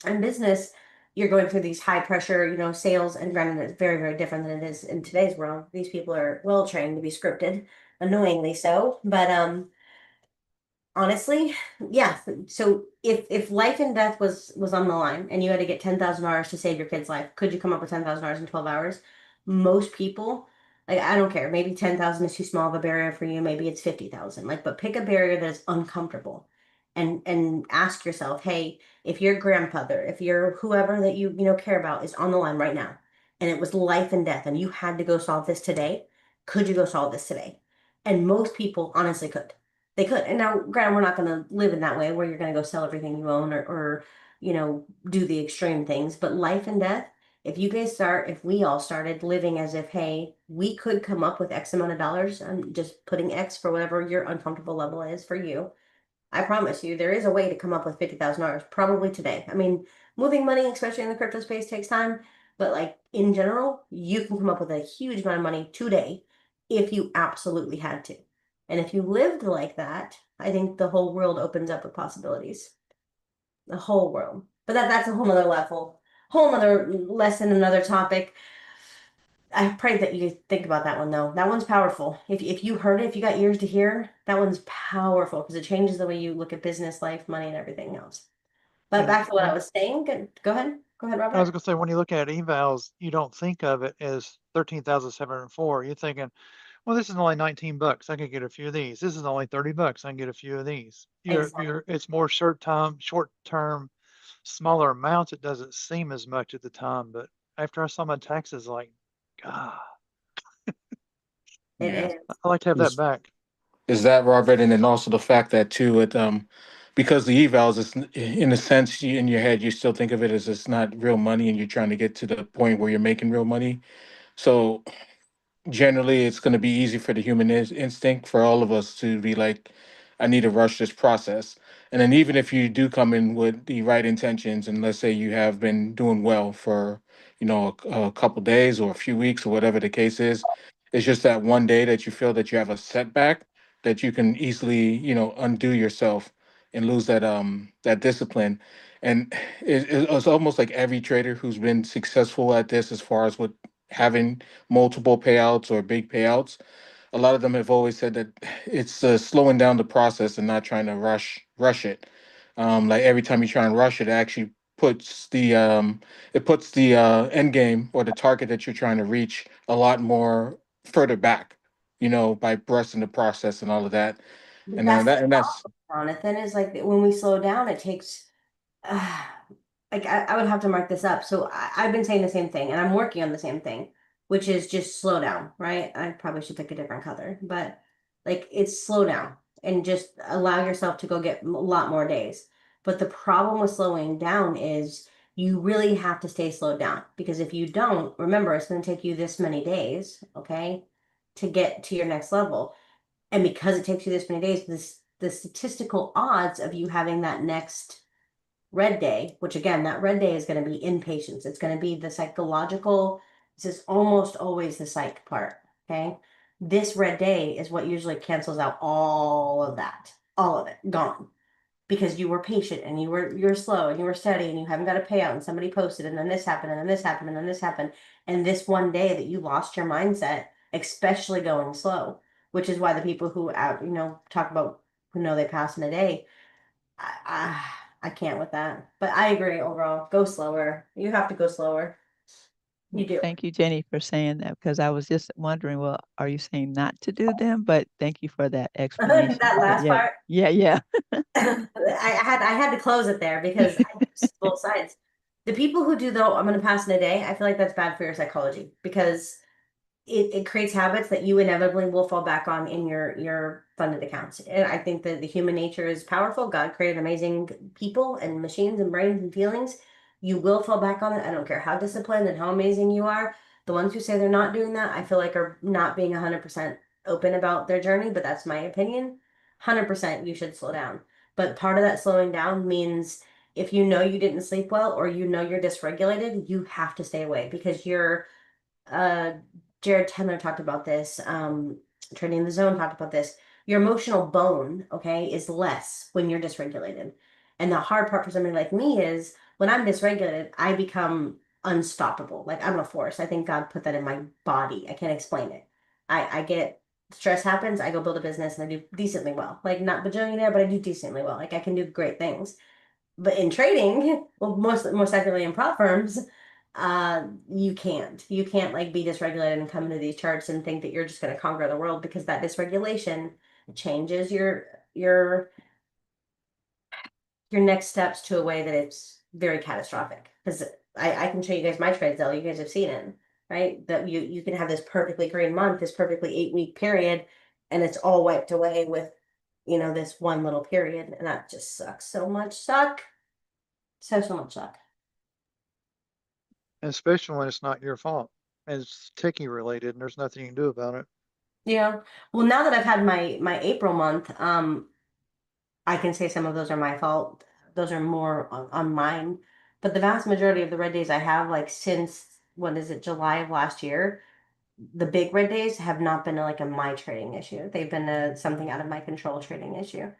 in business, you're going through these high pressure, sales, and granted, it's very, very different than it is in today's world. These people are well trained to be scripted, annoyingly so. But honestly, yeah. So if life and death was on the line and you had to get $10,000 to save your kid's life, could you come up with $10,000 in 12 hours? Most people, like I don't care. Maybe 10,000 is too small of a barrier for you. Maybe it's 50,000. Like, but pick a barrier that is uncomfortable, and ask yourself, hey, if your grandfather, if your whoever that you care about is on the line right now, and it was life and death, and you had to go solve this today, could you go solve this today? And most people honestly could. They could. And now, granted, we're not going to live in that way where you're going to go sell everything you own or do the extreme things. But life and death, if we all started living as if, hey, we could come up with X amount of dollars and just putting X for whatever your uncomfortable level is for you. I promise you, there is a way to come up with $50,000 probably today. I mean, moving money, especially in the crypto space, takes time. But like in general, you can come up with a huge amount of money today if you absolutely had to. And if you lived like that, I think the whole world opens up with possibilities. The whole world. But that's a whole nother level, whole nother lesson, another topic. I pray that you think about that one though. That one's powerful. If you heard it, if you got ears to hear, that one's powerful because it changes the way you look at business, life, money, and everything else. But And back to what I when was saying. Good. Go ahead. Go ahead, I was Robert. going to say, when you're looking at evals, you don't think of it as 13,704. You're thinking, well, this is only 19 bucks. I can get a few of these. This is only 30 bucks. I can get a few of these. Exactly. It's more short term, smaller amounts. It doesn't seem as much at the time, but after I saw my taxes, like, God, It Yeah. is. I like to have that Is back. is that Robert, and then also the fact that too it because the evals is in a sense in your head you still think of it as it's not real money and you're trying to get to the point where you're making real money. So generally it's going to be easy for the human instinct for all of us to be like, I need to rush this process. And then even if you do come in with the right intentions, and let's say you have been doing well for a couple days or a few weeks or whatever the case is, it's just that one day that you feel that you have a setback that you can easily undo yourself and lose that discipline. And it's almost like every trader who's been successful at this as far as with having multiple payouts or big payouts, a lot of them have always said that it's slowing down the process and not trying to rush it. Like every time you try and rush it, it actually puts the end game or the target that you're trying to reach a lot more further back, by brushing the process and all of that. And That's the that's problem, Jonathan, is like when we slow down, it takes uh, like I would have to mark this up. So I've been saying the same thing and I'm working on the same thing, which is just slow down, right? I probably should pick a different color, but like it's slow down and just allow yourself to go get a lot more days. But the problem with slowing down is You really have to stay slowed down because if you don't, remember, it's going to take you this many days, okay, to get to your next level. And because it takes you this many days, the statistical odds of you having that next red day, which again, that red day is going to be impatience. It's going to be the psychological, this is almost always the psych part. Okay. This red day is what usually cancels out all of that, all of it gone because you were patient and you're slow and you were steady and you haven't got a payout and somebody posted and then this happened and then this happened and then this happened. And this one day that you lost your mindset, especially going slow, which is why the people who talk about who know they pass in a day, I can't with that. But I agree overall. Go slower. You have to go slower. You do. Thank you, Jenny, for saying that because I was just wondering, well, are you saying not to do them? But thank you for that explanation. That But last yeah, part, yeah, yeah. I had to close it there because I see both sides. The people who do though, I'm gonna pass in a day, I feel like that's bad for your psychology because it creates habits that you inevitably will fall back on in your funded accounts. And I think that the human nature is powerful. God created amazing people and machines and brains and feelings. You will fall back on it. I don't care how disciplined and how amazing you are. The ones who say they're not doing that, I feel like are not being 100% open about their journey, but that's my opinion. 100% you should slow down. But part of that slowing down means if you know you didn't sleep well or you know you're dysregulated, you have to stay away because you're uh Jared Tendler talked about this, Trading the Zone talked about this. Your emotional bone, okay, is less when you're dysregulated. And the hard part for somebody like me is when I'm dysregulated, I become unstoppable. Like I'm a force. I think God put that in my body. I can't explain it. I get stress happens, I go build a business and I do decently well. Like not bajillionaire, but I do decently well. Like I can do great things. But in trading, well, most accurately in prop firms, you can't like be dysregulated and come into these charts and think that you're just going to conquer the world because that dysregulation changes your your next steps to a way that it's very catastrophic. Because I can show you guys my trades though, you guys have seen it, right? That you can have this perfectly green month, this perfectly 8 week period, and it's all wiped away with this one little period, and that just sucks so much. So much suck. especially when it's not your fault. And it's techie related and there's nothing you can do about it. Yeah. Well, now that I've had my April month, I can say some of those are my fault. Those are more on mine. But the vast majority of the red days I have, like since what is it, July of last year, the big red days have not been like a my trading issue. They've been a something out of my control trading issue.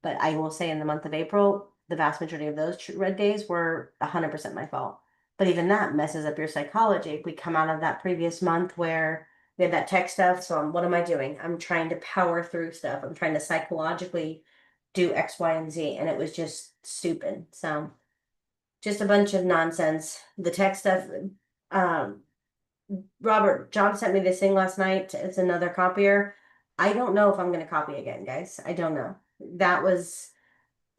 But I will say in the month of April, the vast majority of those red days were 100% my fault. But even that messes up your psychology. We come out of that previous month where we had that tech stuff. So what am I doing? I'm trying to power through stuff. I'm trying to psychologically do X, Y, and Z. And it was just stupid. So just a bunch of nonsense. The tech stuff, um, Robert, John sent me this thing last night. It's another copier. I don't know if I'm going to copy again, guys. I don't know. That was,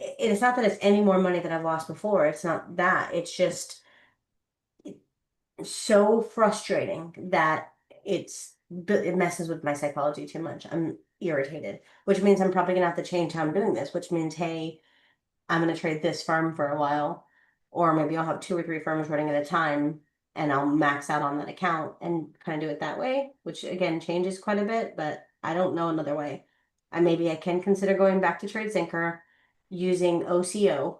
it's not that it's any more money that I've lost before. It's not that. It's just so frustrating that it messes with my psychology too much. I'm irritated, which means I'm probably going to have to change how I'm doing this, which means, hey, I'm going to trade this firm for a while, or maybe I'll have two or three firms running at a time and I'll max out on that account and kind of do it that way, which again changes quite a bit, but I don't know another way. Maybe I can consider going back to TradeSyncer using OCO,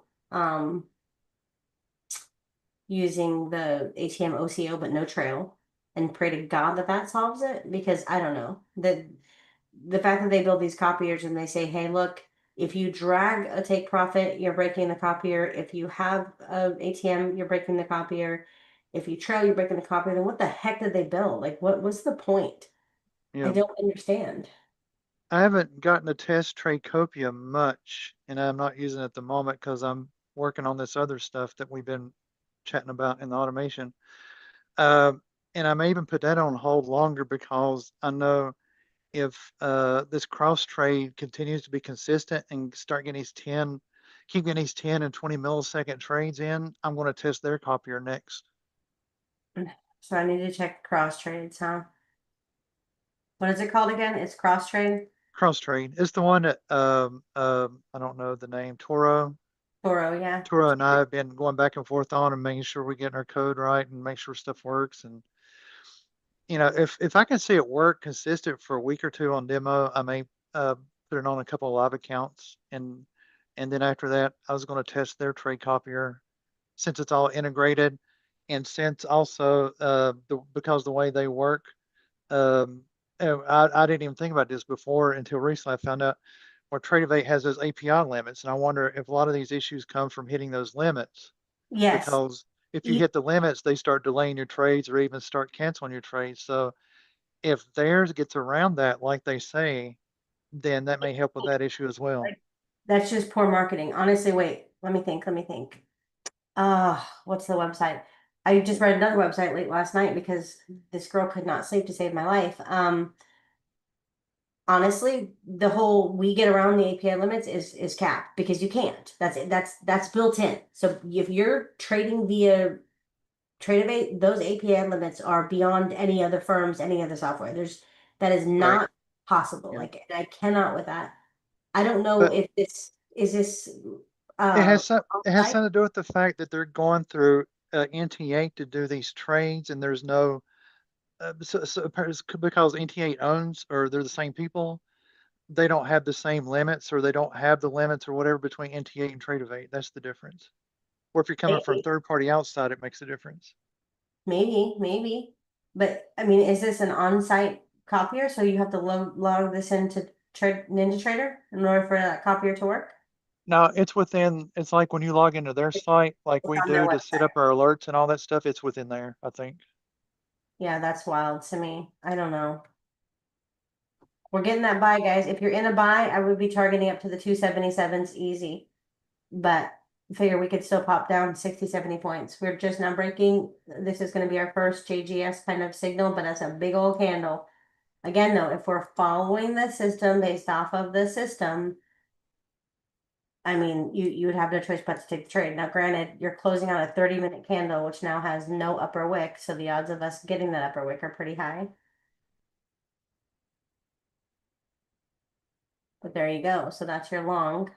using the ATM OCO, but no trail, and pray to God that that solves it because I don't know. The fact that they build these copiers and they say, hey, look, if you drag a take profit, you're breaking the copier. If you have a ATM, you're breaking the copier. If you trail, you're breaking the copier. Then what the heck did they build? Like, what was the point? I Yeah. don't understand. I haven't gotten to test Tracopia much, and I'm not using it at the moment because I'm working on this other stuff that we've been chatting about in the automation. Uh, and I may even put that on hold longer because I know if this cross trade continues to be consistent and start getting these 10, keep getting these 10 and 20 millisecond trades in, I'm going to test their copier next. So I need to check cross trades, huh? What is it called again? It's cross trade. Cross trade. It's the one that I don't know the name, Toro. Toro, yeah. Tura and I have been going back and forth on and making sure we're getting our code right and make sure stuff works. And if I can see it work consistent for a week or two on demo, I may put it on a couple of live accounts, and then after that, I was going to test their trade copier since it's all integrated, and since also because the way they work, um, I didn't even think about this before until recently. I found out where Tradeovate has those API limits, and I wonder if a lot of these issues come from hitting those limits, Yes. because if you hit the limits, they start delaying your trades or even start canceling your trades. So if theirs gets around that, like they say, then that may help with that issue as well. Like, that's just poor marketing. Honestly, wait, let me think. What's the website? I just read another website late last night because this girl could not sleep to save my life. Honestly, the whole we get around the API limits is capped because you can't. That's it. That's built in. So if you're trading via Tradeovate, those API limits are beyond any other firms, any other software. That is Right. not possible. Yeah. Like I cannot with that. I don't know But if this is this it has outside. something to do with the fact that they're going through NT8 to do these trades, and there's no because NT8 owns, or they're the same people, they don't have the same limits, or they don't have the limits or whatever between NT8 and Tradeovate. That's the difference. Or if you're coming from Maybe, third party outside, it makes a difference. maybe. But I mean, is this an on-site copier? So you have to log this into Ninja Trader in order for that copier to work? Now it's like when you log into their site, like It's we on their do to set website. up our alerts and all that stuff, it's within there, I think. Yeah, that's wild to me. I don't know. We're getting that buy, guys. If you're in a buy, I would be targeting up to the 277s easy. But figure we could still pop down 60, 70 points. We're just now breaking. This is going to be our first JGS kind of signal, but that's a big old candle. Again, though, if we're following the system based off of the system, I mean, you would have no choice but to take the trade. Now, granted, you're closing on a 30-minute candle, which now has no upper wick, so the odds of us getting that upper wick are pretty high. But there you go. So that's your long.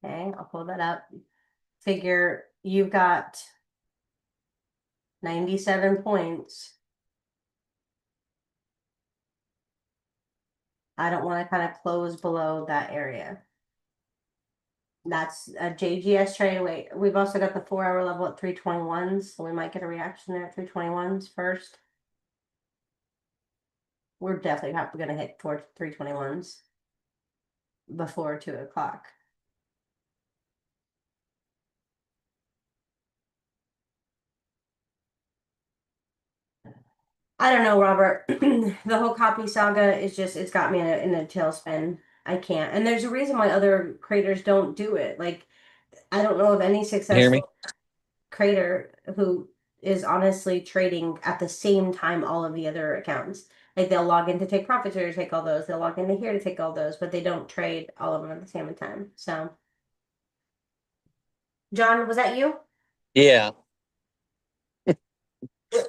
Okay, I'll pull that up. Figure you've got 97 points. I don't want to kind of close below that area. That's a JGS trade away. We've also got the 4-hour level at 321s, so we might get a reaction there at 321s first. We're definitely going to hit towards 321s before 2 o'clock. I don't know, Robert. The whole copy saga is just, it's got me in a tailspin. I can't. And there's a reason why other creators don't do it. Like, I don't know of any Hear me? successful creator who is honestly trading at the same time all of the other accounts. Like they'll log in to take profits or to take all those. They'll log into here to take all those, but they don't trade all of them at the same time. So, John, was that you? Yeah.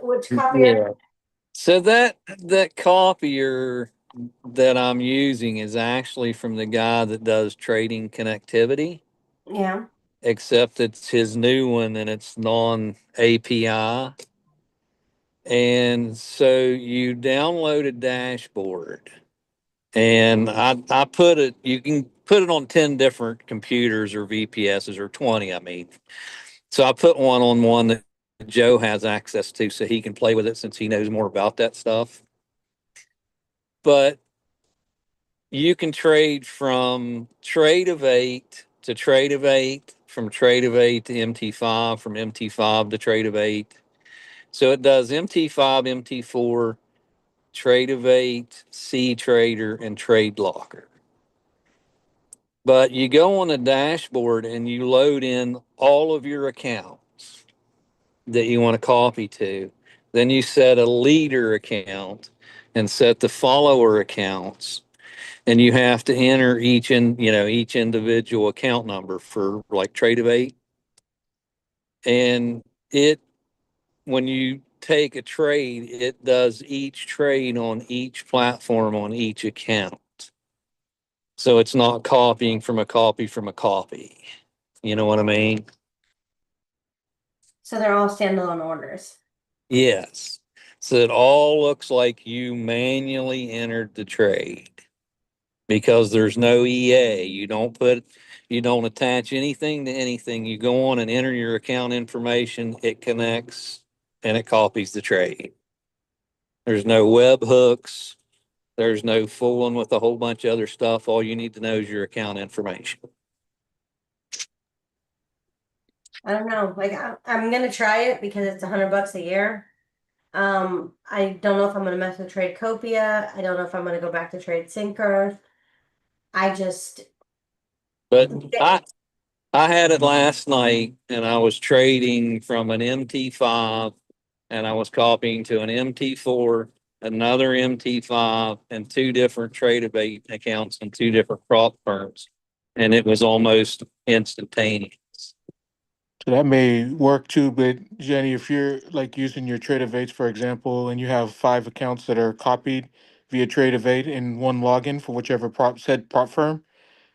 Which copier? Yeah. So that copier that I'm using is actually from the guy that does trading connectivity, Yeah. except it's his new one and it's non API. And so you download a dashboard and I put it, you can put it on 10 different computers or VPSs or 20, I mean. So I put one on one that Joe has access to so he can play with it since he knows more about that stuff. But you can trade from trade of eight to trade of eight, from trade of eight to MT5, from MT5 to trade of eight. So it does MT5, MT4, trade of eight, C trader, and trade locker. But you go on the dashboard and you load in all of your accounts that you want to copy to. Then you set a leader account and set the follower accounts. And you have to enter each individual account number for like trade of eight. And it when you take a trade, it does each trade on each platform on each account. So it's not copying from a copy from a copy. You know what I mean? So they're all standalone orders. Yes. So it all looks like you manually entered the trade because there's no EA. You don't attach anything to anything. You go on and enter your account information. It connects and it copies the trade. There's no web hooks. There's no fooling with a whole bunch of other stuff. All you need to know is your account information. I don't know. Like I'm gonna try it because it's $100 a year. I don't know if I'm gonna mess with Trade Copia. I don't know if I'm gonna go back to Trade Syncer. I just But I had it last night and I was trading from an MT5 and I was copying to an MT4, another MT5, and two different Trade-A-Bait accounts and two different prop firms. And it was almost instantaneous. So that may work too, but Jenny, if you're like using your Trade of Eights, for example, and you have 5 accounts that are copied via Trade of Eight in one login for whichever prop firm,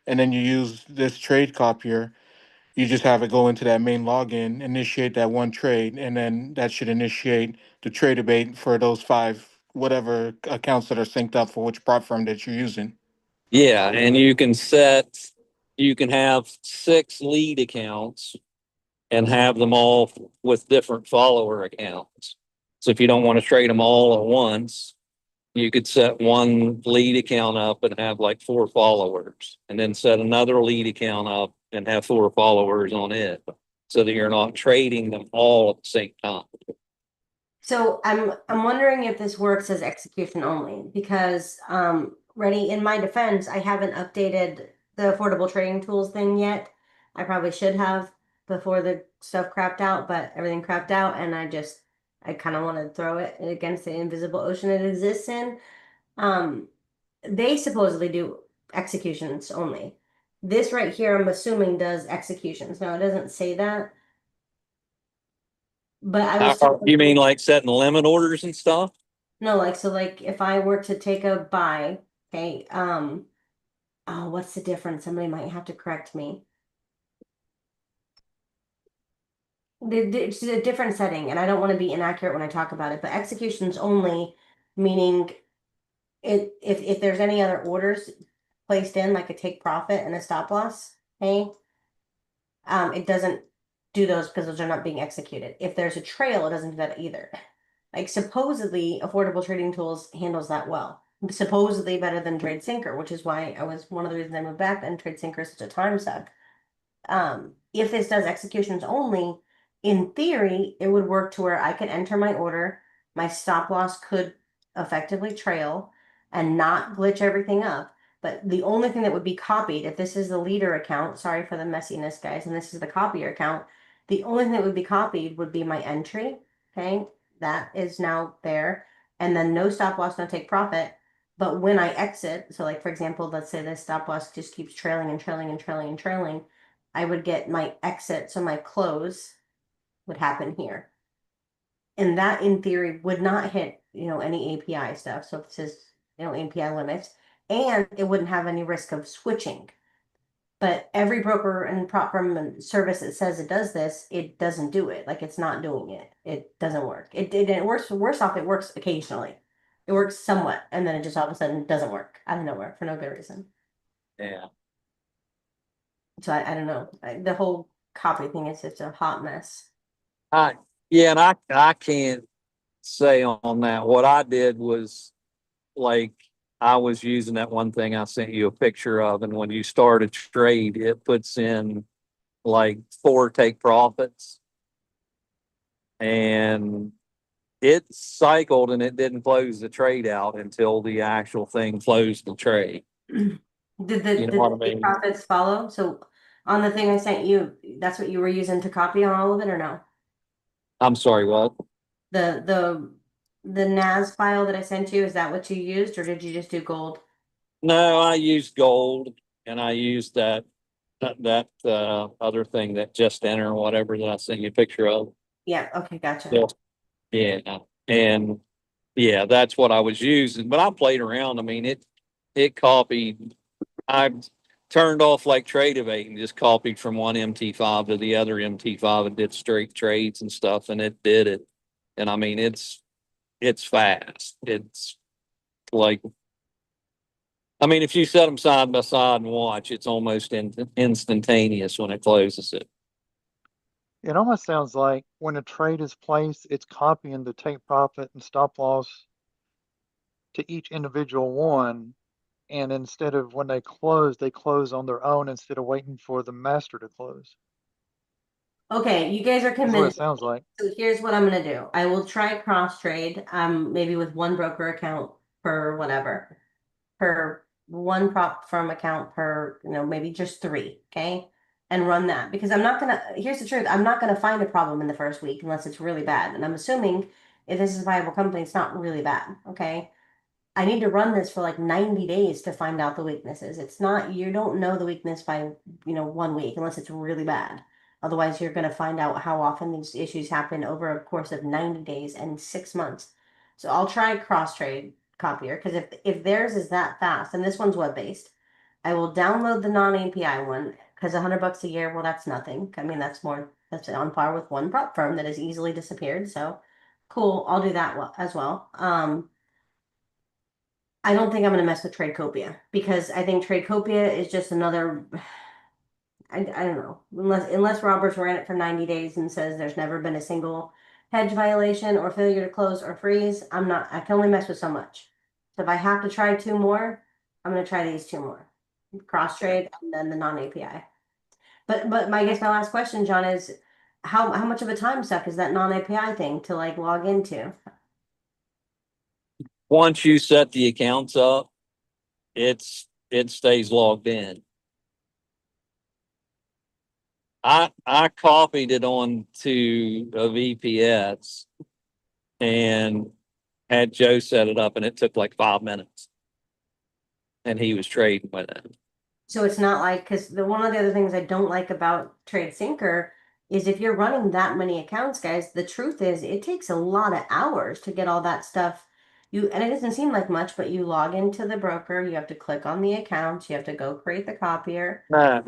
and then you use this trade copier, you just have it go into that main login, initiate that one trade, and then that should initiate the trade debate for those 5 whatever accounts that are synced up for which prop firm that you're using. Yeah, and you can have 6 lead accounts and have them all with different follower accounts. So if you don't want to trade them all at once, you could set one lead account up and have like 4 followers, and then set another lead account up and have 4 followers on it, so that you're not trading them all at the same time. So I'm wondering if this works as execution only because ready in my defense, I haven't updated the affordable trading tools thing yet. I probably should have before the stuff crapped out, but everything crapped out and I kind of want to throw it against the invisible ocean it exists in. Um they supposedly do executions only. This right here, I'm assuming does executions. Now it doesn't say that, but I was You mean like setting limit orders and stuff? No, like so like if I were to take a buy, okay, oh, what's the difference? Somebody might have to correct me. It's a different setting, and I don't want to be inaccurate when I talk about it, but executions only, meaning if there's any other orders placed in, like a take profit and a stop loss, okay, it doesn't do those because those are not being executed. If there's a trail, it doesn't do that either. Like supposedly Affordable Trading Tools handles that well. Supposedly better than Trade Syncer, which is why I was one of the reasons I moved back and Trade Syncer is such a time suck. If this does executions only, in theory, it would work to where I could enter my order, my stop loss could effectively trail and not glitch everything up. But the only thing that would be copied, if this is the leader account, sorry for the messiness, guys, and this is the copier account, the only thing that would be copied would be my entry. Okay, that is now there. And then no stop loss, no take profit. But when I exit, so like for example, let's say this stop loss just keeps trailing and trailing and trailing and trailing, I would get my exit, so my close would happen here. And that in theory would not hit, any API stuff. So if it says, API limits, and it wouldn't have any risk of switching. But every broker and prop firm and service that says it does this, it doesn't do it. Like it's not doing it. It doesn't work. It works worse off, it works occasionally. It works somewhat, and then it just all of a sudden doesn't work out of nowhere for no good reason. Yeah. So I don't know. The whole copy thing is just a hot mess. Yeah, and I can't say on that. What I did was, like, I was using that one thing I sent you a picture of, and when you start a trade, it puts in like 4 take profits, and it cycled and it didn't close the trade out until the actual thing closed the trade. Did You know what I the mean? profits follow? So on the thing I sent you, that's what you were using to copy on all of it, or no? I'm sorry, what? The NAS file that I sent you, is that what you used, or did you just do gold? No, I used gold, and I used that other thing, that just enter or whatever that I sent you a picture of. Yeah, okay, gotcha. Yeah. Yeah. And yeah, that's what I was using. But I played around. I mean, it copied I turned off like Trade-Evate and just copied from one MT5 to the other MT5 and did straight trades and stuff, and it did it. And I mean, it's fast. It's like, I mean, if you set them side by side and watch, it's almost instantaneous when it closes it. It almost sounds like when a trade is placed, it's copying the take profit and stop loss to each individual one. And instead of when they close on their own instead of waiting for the master to close. Okay, you guys are That's what it convinced. sounds like. So here's what I'm gonna do. I will try cross trade, maybe with one broker account per whatever, per one prop firm account per, maybe just three, okay? And run that because here's the truth, I'm not gonna find a problem in the first week unless it's really bad. And I'm assuming if this is a viable company, it's not really bad, okay? I need to run this for like 90 days to find out the weaknesses. It's not, you don't know the weakness by, 1 week unless it's really bad. Otherwise, you're going to find out how often these issues happen over a course of 90 days and 6 months. So I'll try cross trade copier because if theirs is that fast and this one's web based, I will download the non API one because $100 a year, well, that's nothing. I mean, that's on par with one prop firm that has easily disappeared. So cool, I'll do that as well. I don't think I'm going to mess with Tradecopia because I think Tradecopia is just another. I don't know unless Roberts ran it for 90 days and says there's never been a single hedge violation or failure to close or freeze. I'm not. I can only mess with so much. So if I have to try two more, I'm going to try these two more, cross trade and then the non API. But I guess my last question, John, is how much of a time suck is that non API thing to like log into? Once you set the accounts up, it stays logged in. I copied it on to a VPS and had Joe set it up, and it took like 5 minutes, and he was trading with it. So it's not like, because one of the other things I don't like about Trade Syncer is if you're running that many accounts, guys, the truth is it takes a lot of hours to get all that stuff. And it doesn't seem like much, but you log into the broker, you have to click on the accounts, you have to go create the copier. No.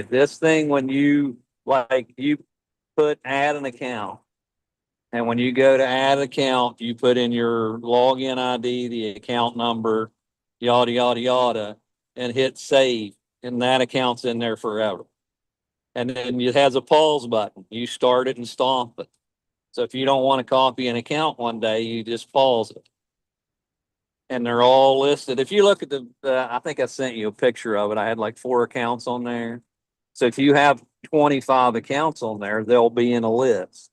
This thing, when you put add an account, and when you go to add account, you put in your login ID, the account number, yada, yada, yada, and hit save. And that account's in there forever. And then it has a pause button. You start it and stop it. So if you don't want to copy an account one day, you just pause it. And they're all listed. If you look at I think I sent you a picture of it. I had like 4 accounts on there. So if you have 25 accounts on there, they'll be in a list.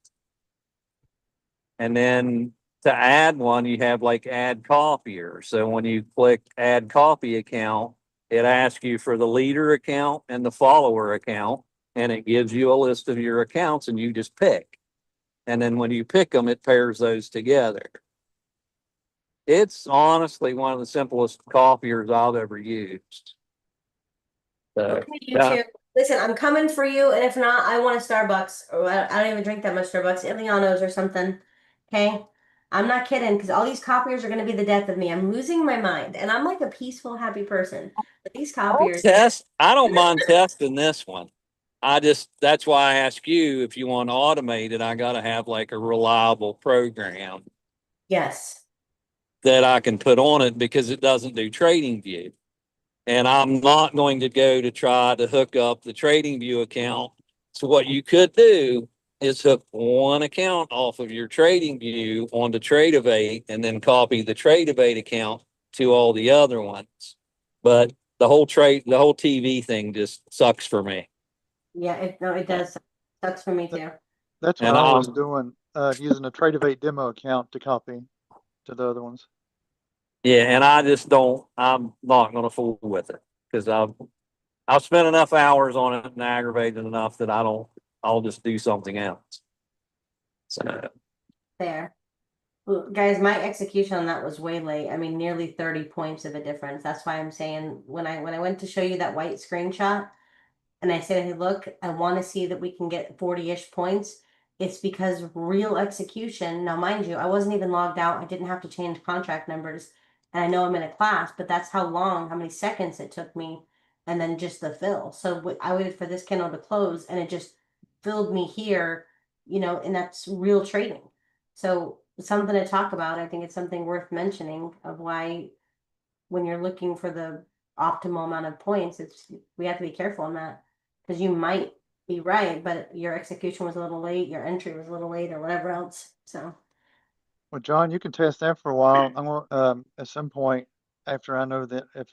And then to add one, you have like add copier. So when you click add copy account, it asks you for the leader account and the follower account, and it gives you a list of your accounts, and you just pick. And then when you pick them, it pairs those together. It's honestly one of the simplest copiers I've ever used. So, Okay, you two. Listen, I'm coming for you, and if not, I want a Starbucks. Or I don't even drink that much Starbucks, Iliano's or something. Okay, I'm not kidding because all these copiers are going to be the death of me. I'm losing my mind, and I'm like a peaceful, happy person. But these copiers. I don't mind testing this one. That's why I ask you if you want to automate it. I got to have like a reliable program Yes. that I can put on it because it doesn't do trading view. And I'm not going to go to try to hook up the trading view account. So what you could do is hook one account off of your trading view onto Trade-Evate and then copy the Trade-Evate account to all the other ones. But the whole TV thing just sucks for me. Yeah, it does. Sucks for me too. That's what And I was doing, using a Trade-Evate demo account to copy to the other ones. yeah, and I'm not going to fool with it because I've spent enough hours on it and aggravated enough that I'll just do something else. So There. Well, guys, my execution on that was way late. I mean, nearly 30 points of a difference. That's why I'm saying when I went to show you that white screenshot and I said, hey, look, I want to see that we can get 40-ish points. It's because real execution. Now, mind you, I wasn't even logged out. I didn't have to change contract numbers. And I know I'm in a class, but that's how many seconds it took me and then just the fill. So I waited for this candle to close and it just filled me here, and that's real trading. So something to talk about. I think it's something worth mentioning of why when you're looking for the optimal amount of points, we have to be careful on that because you might be right, but your execution was a little late, your entry was a little late, or whatever else. So Well, John, you can test that for a while. I'm going at some point after I know that if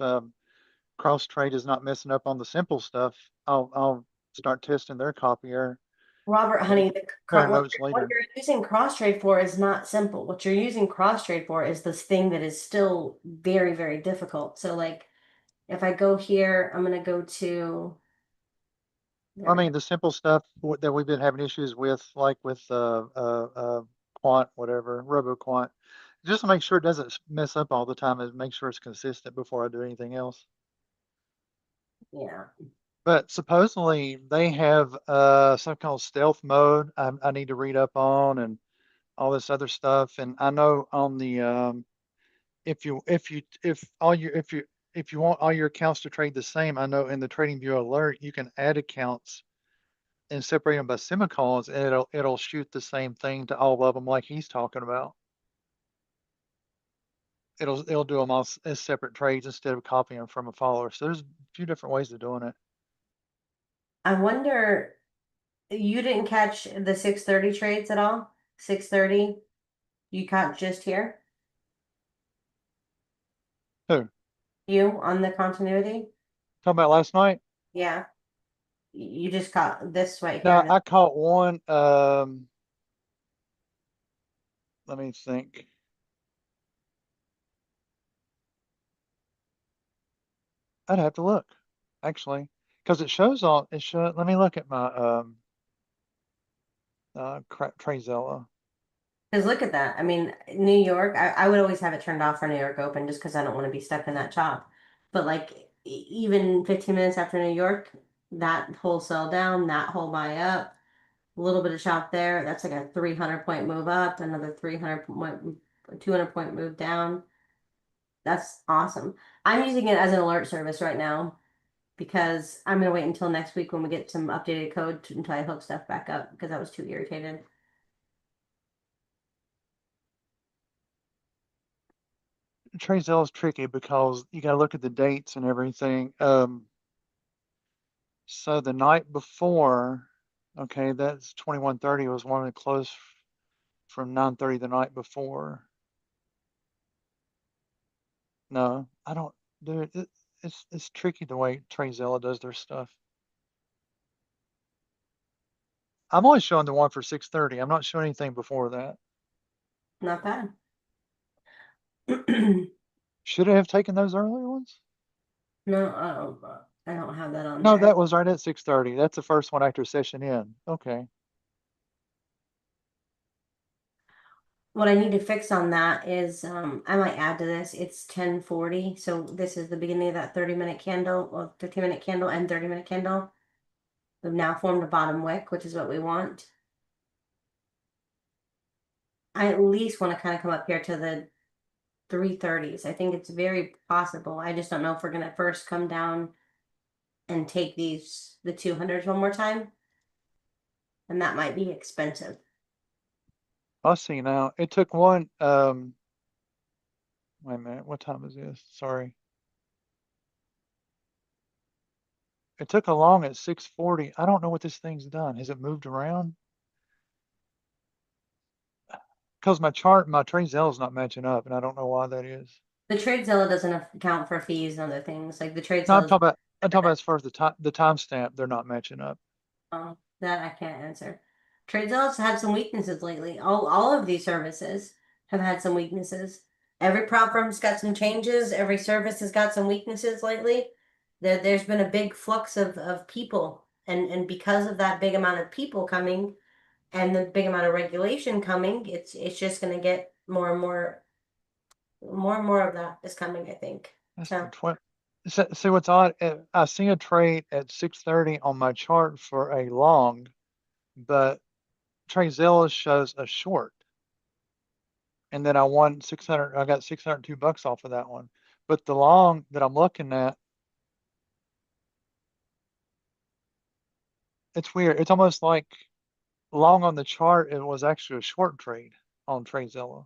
cross trade is not messing up on the simple stuff, I'll start testing their copier Robert, and honey, compare what notes what later. you're using cross trade for is not simple. What you're using cross trade for is this thing that is still very, very difficult. So like if I go here, I'm gonna go to there I we go. mean, the simple stuff that we've been having issues with, like with quant, whatever, RoboQuant, just to make sure it doesn't mess up all the time and make sure it's consistent before I do anything else. Yeah. But supposedly they have something called stealth mode I need to read up on and all this other stuff. And I know on the if you want all your accounts to trade the same, I know in the Trading View alert you can add accounts and separate them by semicolons, and it'll shoot the same thing to all of them like he's talking about. It'll do them all as separate trades instead of copying them from a follower. So there's a few different ways of doing it. I wonder, you didn't catch the 6:30 trades at all? 6:30, you caught just here? Who? You on the continuity? Talking about last night? Yeah. You just caught this right No, here. I caught one. Let me think. I'd have to look, actually, because it shows on it show. Let me look at my Trazella. Because look at that. I mean, New York, I would always have it turned off for New York Open just because I don't want to be stuck in that chop. But like even 15 minutes after New York, that whole sell down, that whole buy up, a little bit of chop there. That's like a 300 point move up, another 300 point, 200 point move down. That's awesome. I'm using it as an alert service right now because I'm gonna wait until next week when we get some updated code until I hook stuff back up because I was too irritated. Trazella is tricky because you got to look at the dates and everything. So the night before, okay, that's 21:30 was one of the close from 9:30 the night before. No, I don't do it. It's tricky the way Trazella does their stuff. I'm only showing the one for 6:30. I'm not showing anything before that. Not bad. Should I have taken those earlier ones? No, I don't have that on No, there. that was right at 6:30. That's the first one after session in. Okay. What I need to fix on that is I might add to this. It's 10:40. So this is the beginning of that 30-minute candle or 15-minute candle and 30-minute candle. We've now formed a bottom wick, which is what we want. I at least want to kind of come up here to the 330s. I think it's very possible. I just don't know if we're gonna first come down and take the 200s one more time. And that might be expensive. I'll see now. It took one, wait a minute, what time is this? Sorry. It took a long at 6:40. I don't know what this thing's done. Has it moved around? Because my Trazella is not matching up, and I don't know why that is. The TradeZilla doesn't account for fees and other things. Like the No, TradeZilla is I'm talking about as far as the timestamp, they're not matching up. that I can't answer. TradeZilla's had some weaknesses lately. All of these services have had some weaknesses. Every platform's got some changes. Every service has got some weaknesses lately. There's been a big flux of people, and because of that big amount of people coming and the big amount of regulation coming, it's just going to get more and more of that is coming, I think. That's the So 20. See what's odd? I see a trade at 6:30 on my chart for a long, but Trazella shows a short. And then I won 600. I got $602 off of that one. But the long that I'm looking at, It's weird. It's almost like long on the chart, it was actually a short trade on TradeZilla.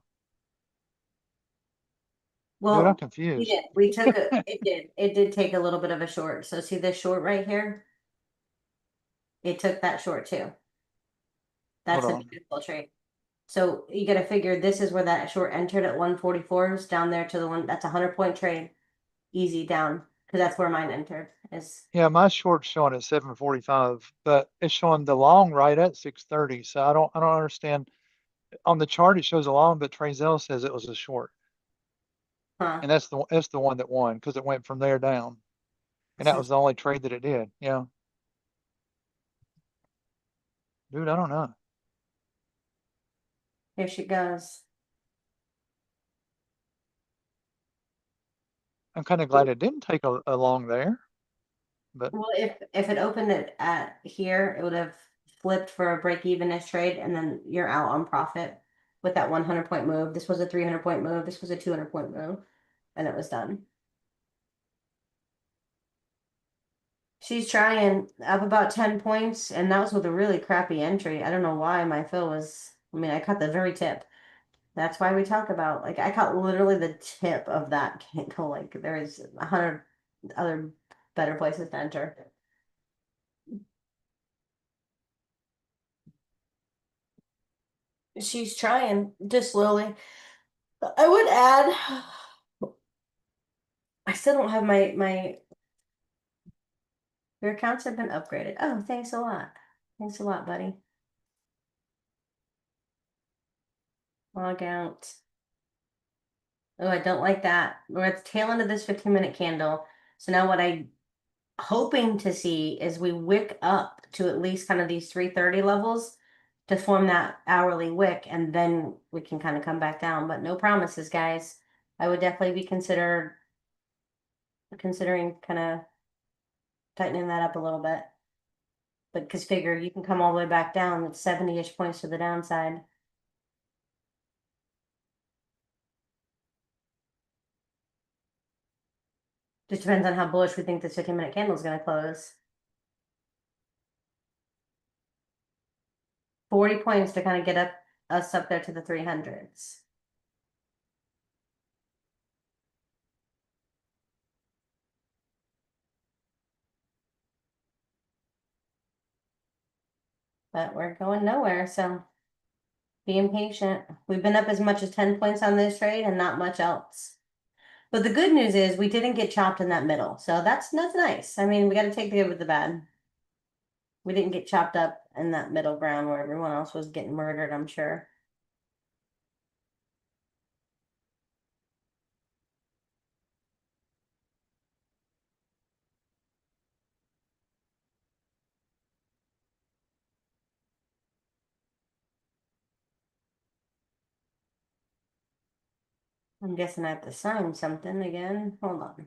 Dude, I'm Well, we confused. did. We took a, it did. It did take a little bit of a short. So see this short right here? It took that short too. Hold That's the on. beautiful trade. So you gotta figure this is where that short entered at 144s down there to the one that's a 100-point trade. Easy down. Because that's where mine entered. Is Yeah, my short's showing at 7:45, but it's showing the long right at 6:30. So I don't understand. On the chart, it shows a long, but TradeZilla says it was a short, huh. and that's the one that won because it went from there down, and that So was the only trade that it did. Yeah, dude, I don't know. here she goes. I'm kind of glad it didn't take a long there, but Well, if it opened it at here, it would have flipped for a break evenish trade, and then you're out on profit with that 100-point move. This was a 300-point move. This was a 200-point move, and it was done. She's trying up about 10 points, and that was with a really crappy entry. I don't know why my fill was. I mean, I cut the very tip. That's why we talk about like I caught literally the tip of that candle. Like there's 100 other better places to enter. She's trying just slowly. I would add. I still don't have my your accounts have been upgraded. Oh, thanks a lot. Thanks a lot, buddy. Log out. Oh, I don't like that. We're at the tail end of this 15-minute candle. So now what I hoping to see is we wick up to at least kind of these 330 levels to form that hourly wick, and then we can kind of come back down. But no promises, guys. I would definitely be considering kind of tightening that up a little bit. But because figure you can come all the way back down, it's 70-ish points to the downside. Just depends on how bullish we think this 15-minute candle is going to close. 40 points to kind of get us up there to the 300s. But we're going nowhere, so being patient. We've been up as much as 10 points on this trade and not much else. But the good news is we didn't get chopped in that middle. So that's nice. I mean, we got to take the good with the bad. We didn't get chopped up in that middle ground where everyone else was getting murdered, I'm sure. I'm guessing I have to sign something again. Hold on.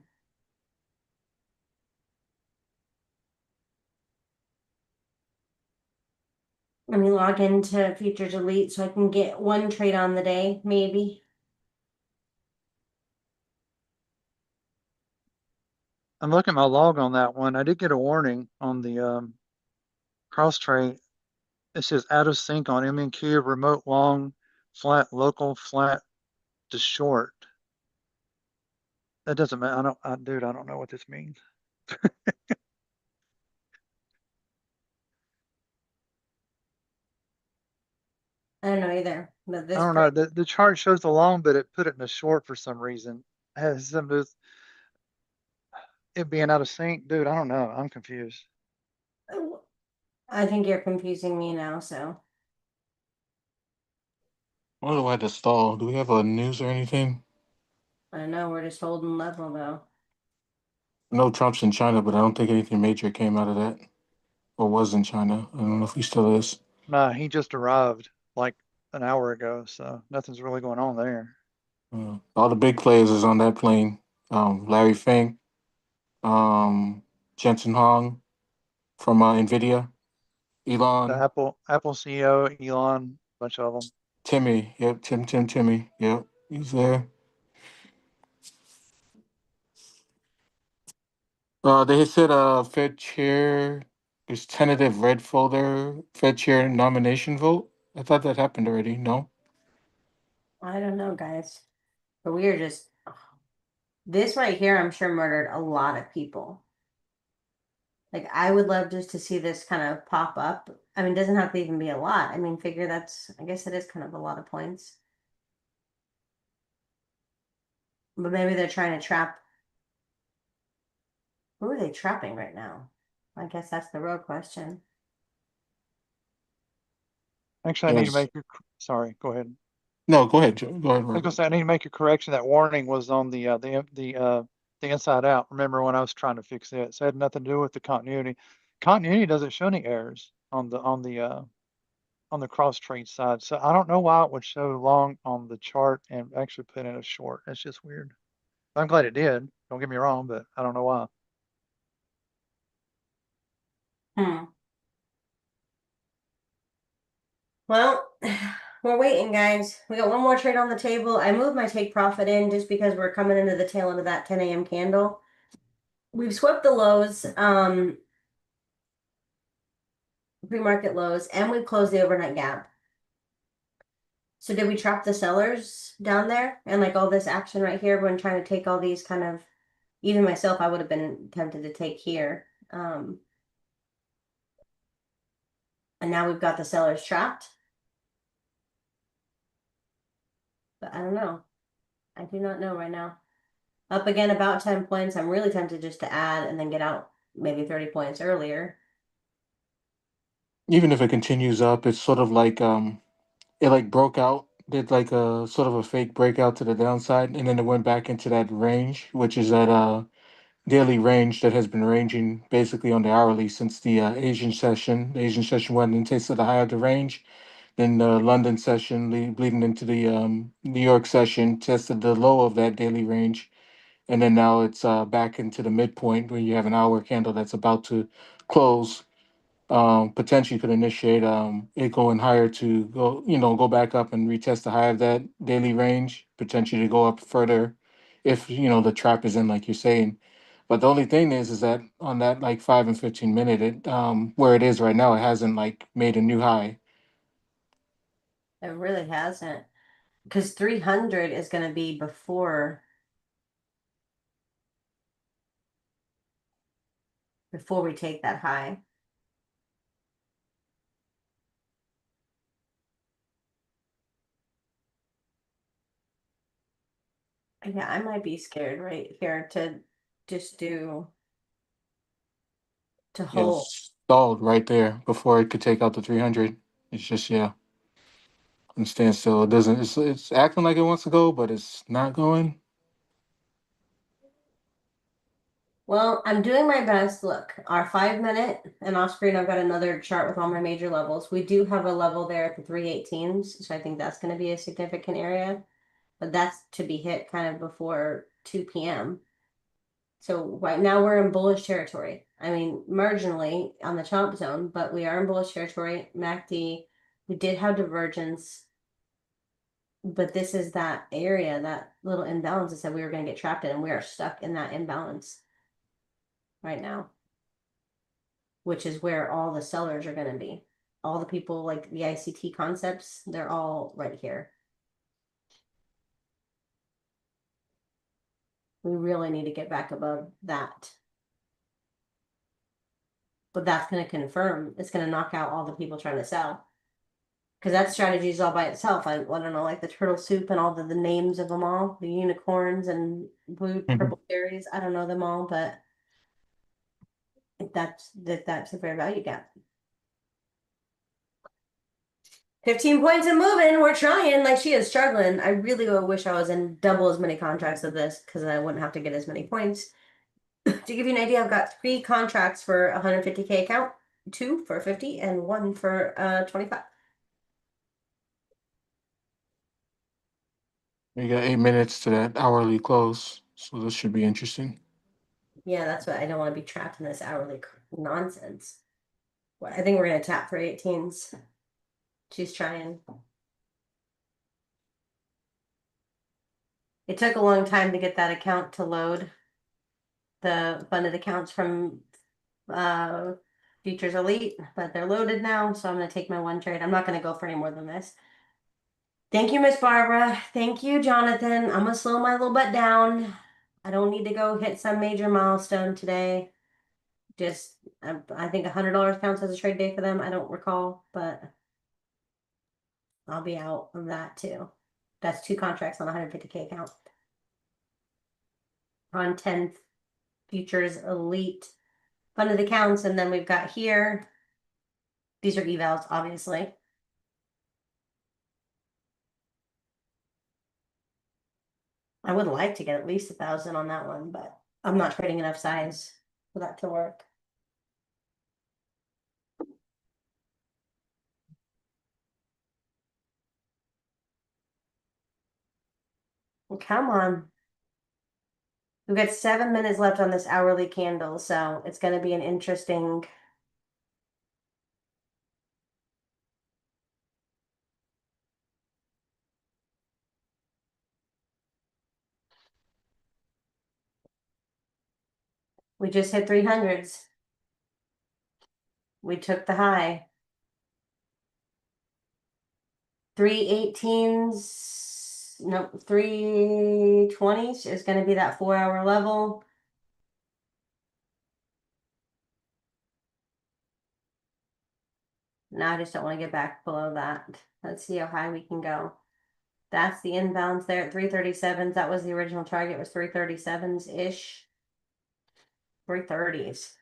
Let me log into Futures Elite so I can get one trade on the day, maybe. I'm looking at my log on that one. I did get a warning on the cross trade. It says out of sync on MNQ, remote long, flat, local, flat to short. That doesn't matter. Dude, I don't know what this means. I don't know either. But I this don't know. The chart shows the long, but it put it in a short for some reason. It has something to do with it being out of sync. Dude, I don't know. I'm confused. I think you're confusing me now, so Why do I have to stall? Do we have a news or anything? I don't know. We're just holding level though. I know Trump's in China, but I don't think anything major came out of that or was in China. I don't know if he still is. Nah, he just arrived like an hour ago, so nothing's really going on there. All the big players is on that plane. Larry Fink, Jensen Hong from Nvidia, The Elon, Apple CEO, Elon, bunch of them. Timmy. Yep, Timmy. Yep, he's there. They said Fed chair There's tentative red folder Fed chair nomination vote. I thought that happened already. No. I don't know, guys. But we are just this right here, I'm sure murdered a lot of people. Like I would love just to see this kind of pop up. I mean, it doesn't have to even be a lot. I mean, figure that's I guess it is kind of a lot of points. But maybe they're trying to trap. Who are they trapping right now? I guess that's the real question. Actually, I need to Yes. make a, sorry, go ahead. No, go ahead, Joe. Go ahead, I was Robert. gonna say, I need to make a correction. That warning was on the inside out. Remember when I was trying to fix it? So it had nothing to do with the continuity. Continuity doesn't show any errors on the cross trade side. So I don't know why it would show long on the chart and actually put in a short. That's just weird. I'm glad it did. Don't get me wrong, but I don't know why. Hmm. Well, we're waiting, guys. We got one more trade on the table. I moved my take profit in just because we're coming into the tail end of that 10 a.m. candle. We've swept the lows, pre-market lows, and we've closed the overnight gap. So did we trap the sellers down there and like all this action right here when trying to take all these kind of, even myself, I would have been tempted to take here. And now we've got the sellers trapped. But I don't know. I do not know right now. Up again about 10 points. I'm really tempted just to add and then get out maybe 30 points earlier. Even if it continues up, it's sort of like it like broke out, did like a sort of a fake breakout to the downside, and then it went back into that range, which is that daily range that has been ranging basically on the hourly since the Asian session. The Asian session went and tasted the high of the range. Then the London session, bleeding into the New York session, tested the low of that daily range, and then now it's back into the midpoint where you have an hour candle that's about to close. Potentially could initiate it going higher to go, go back up and retest the high of that daily range, potentially to go up further if the trap is in like you're saying. But the only thing is that on that like 5 and 15 minute, it where it is right now, it hasn't like made a new high. It really hasn't. Because 300 is going to be before we take that high. Yeah, I might be scared right here to just to hold. It's stalled right there before it could take out the 300. It's just yeah, and stand still. It doesn't. It's acting like it wants to go, but it's not going. Well, I'm doing my best. Look, our 5 minute and off screen, I've got another chart with all my major levels. We do have a level there at the 318s, so I think that's going to be a significant area, but that's to be hit kind of before 2 p.m. So right now we're in bullish territory. I mean, marginally on the chomp zone, but we are in bullish territory. MACD, we did have divergence, but this is that area, that little imbalance that said we were going to get trapped in, and we are stuck in that imbalance right now, which is where all the sellers are going to be. All the people like the ICT concepts, they're all right here. We really need to get back above that. But that's going to confirm, it's going to knock out all the people trying to sell. Because that strategy is all by itself. I don't know, like the turtle soup and all the names of them all, the unicorns and blue, Mhm. purple berries. I don't know them all, but that's a fair value gap. 15 points and moving. We're trying. Like she is struggling. I really wish I was in double as many contracts of this because I wouldn't have to get as many points. To give you an idea, I've got 3 contracts for 150K account, 2 for 50, and 1 for 25. We got 8 minutes to that hourly close, so this should be interesting. Yeah, that's what I don't want to be trapped in this hourly nonsense. Well, I think we're gonna tap for 18s. She's trying. It took a long time to get that account to load. The funded accounts from Futures Elite, but they're loaded now, so I'm gonna take my one trade. I'm not gonna go for any more than this. Thank you, Miss Barbara. Thank you, Jonathan. I'm gonna slow my little butt down. I don't need to go hit some major milestone today. Just, I think $100 counts as a trade day for them. I don't recall, but I'll be out of that too. That's 2 contracts on 150K account. On 10 futures elite funded accounts, and then we've got here. These are evals, obviously. I would like to get at least 1,000 on that one, but I'm not trading enough size for that to work. Well, come on. We've got 7 minutes left on this hourly candle, so it's going to be an interesting. We just hit 300s. We took the high. 318s, nope, 320s is going to be that 4-hour level. Now I just don't want to get back below that. Let's see how high we can go. That's the inbounds there at 337s. That was the original target, was 337s-ish. 330s.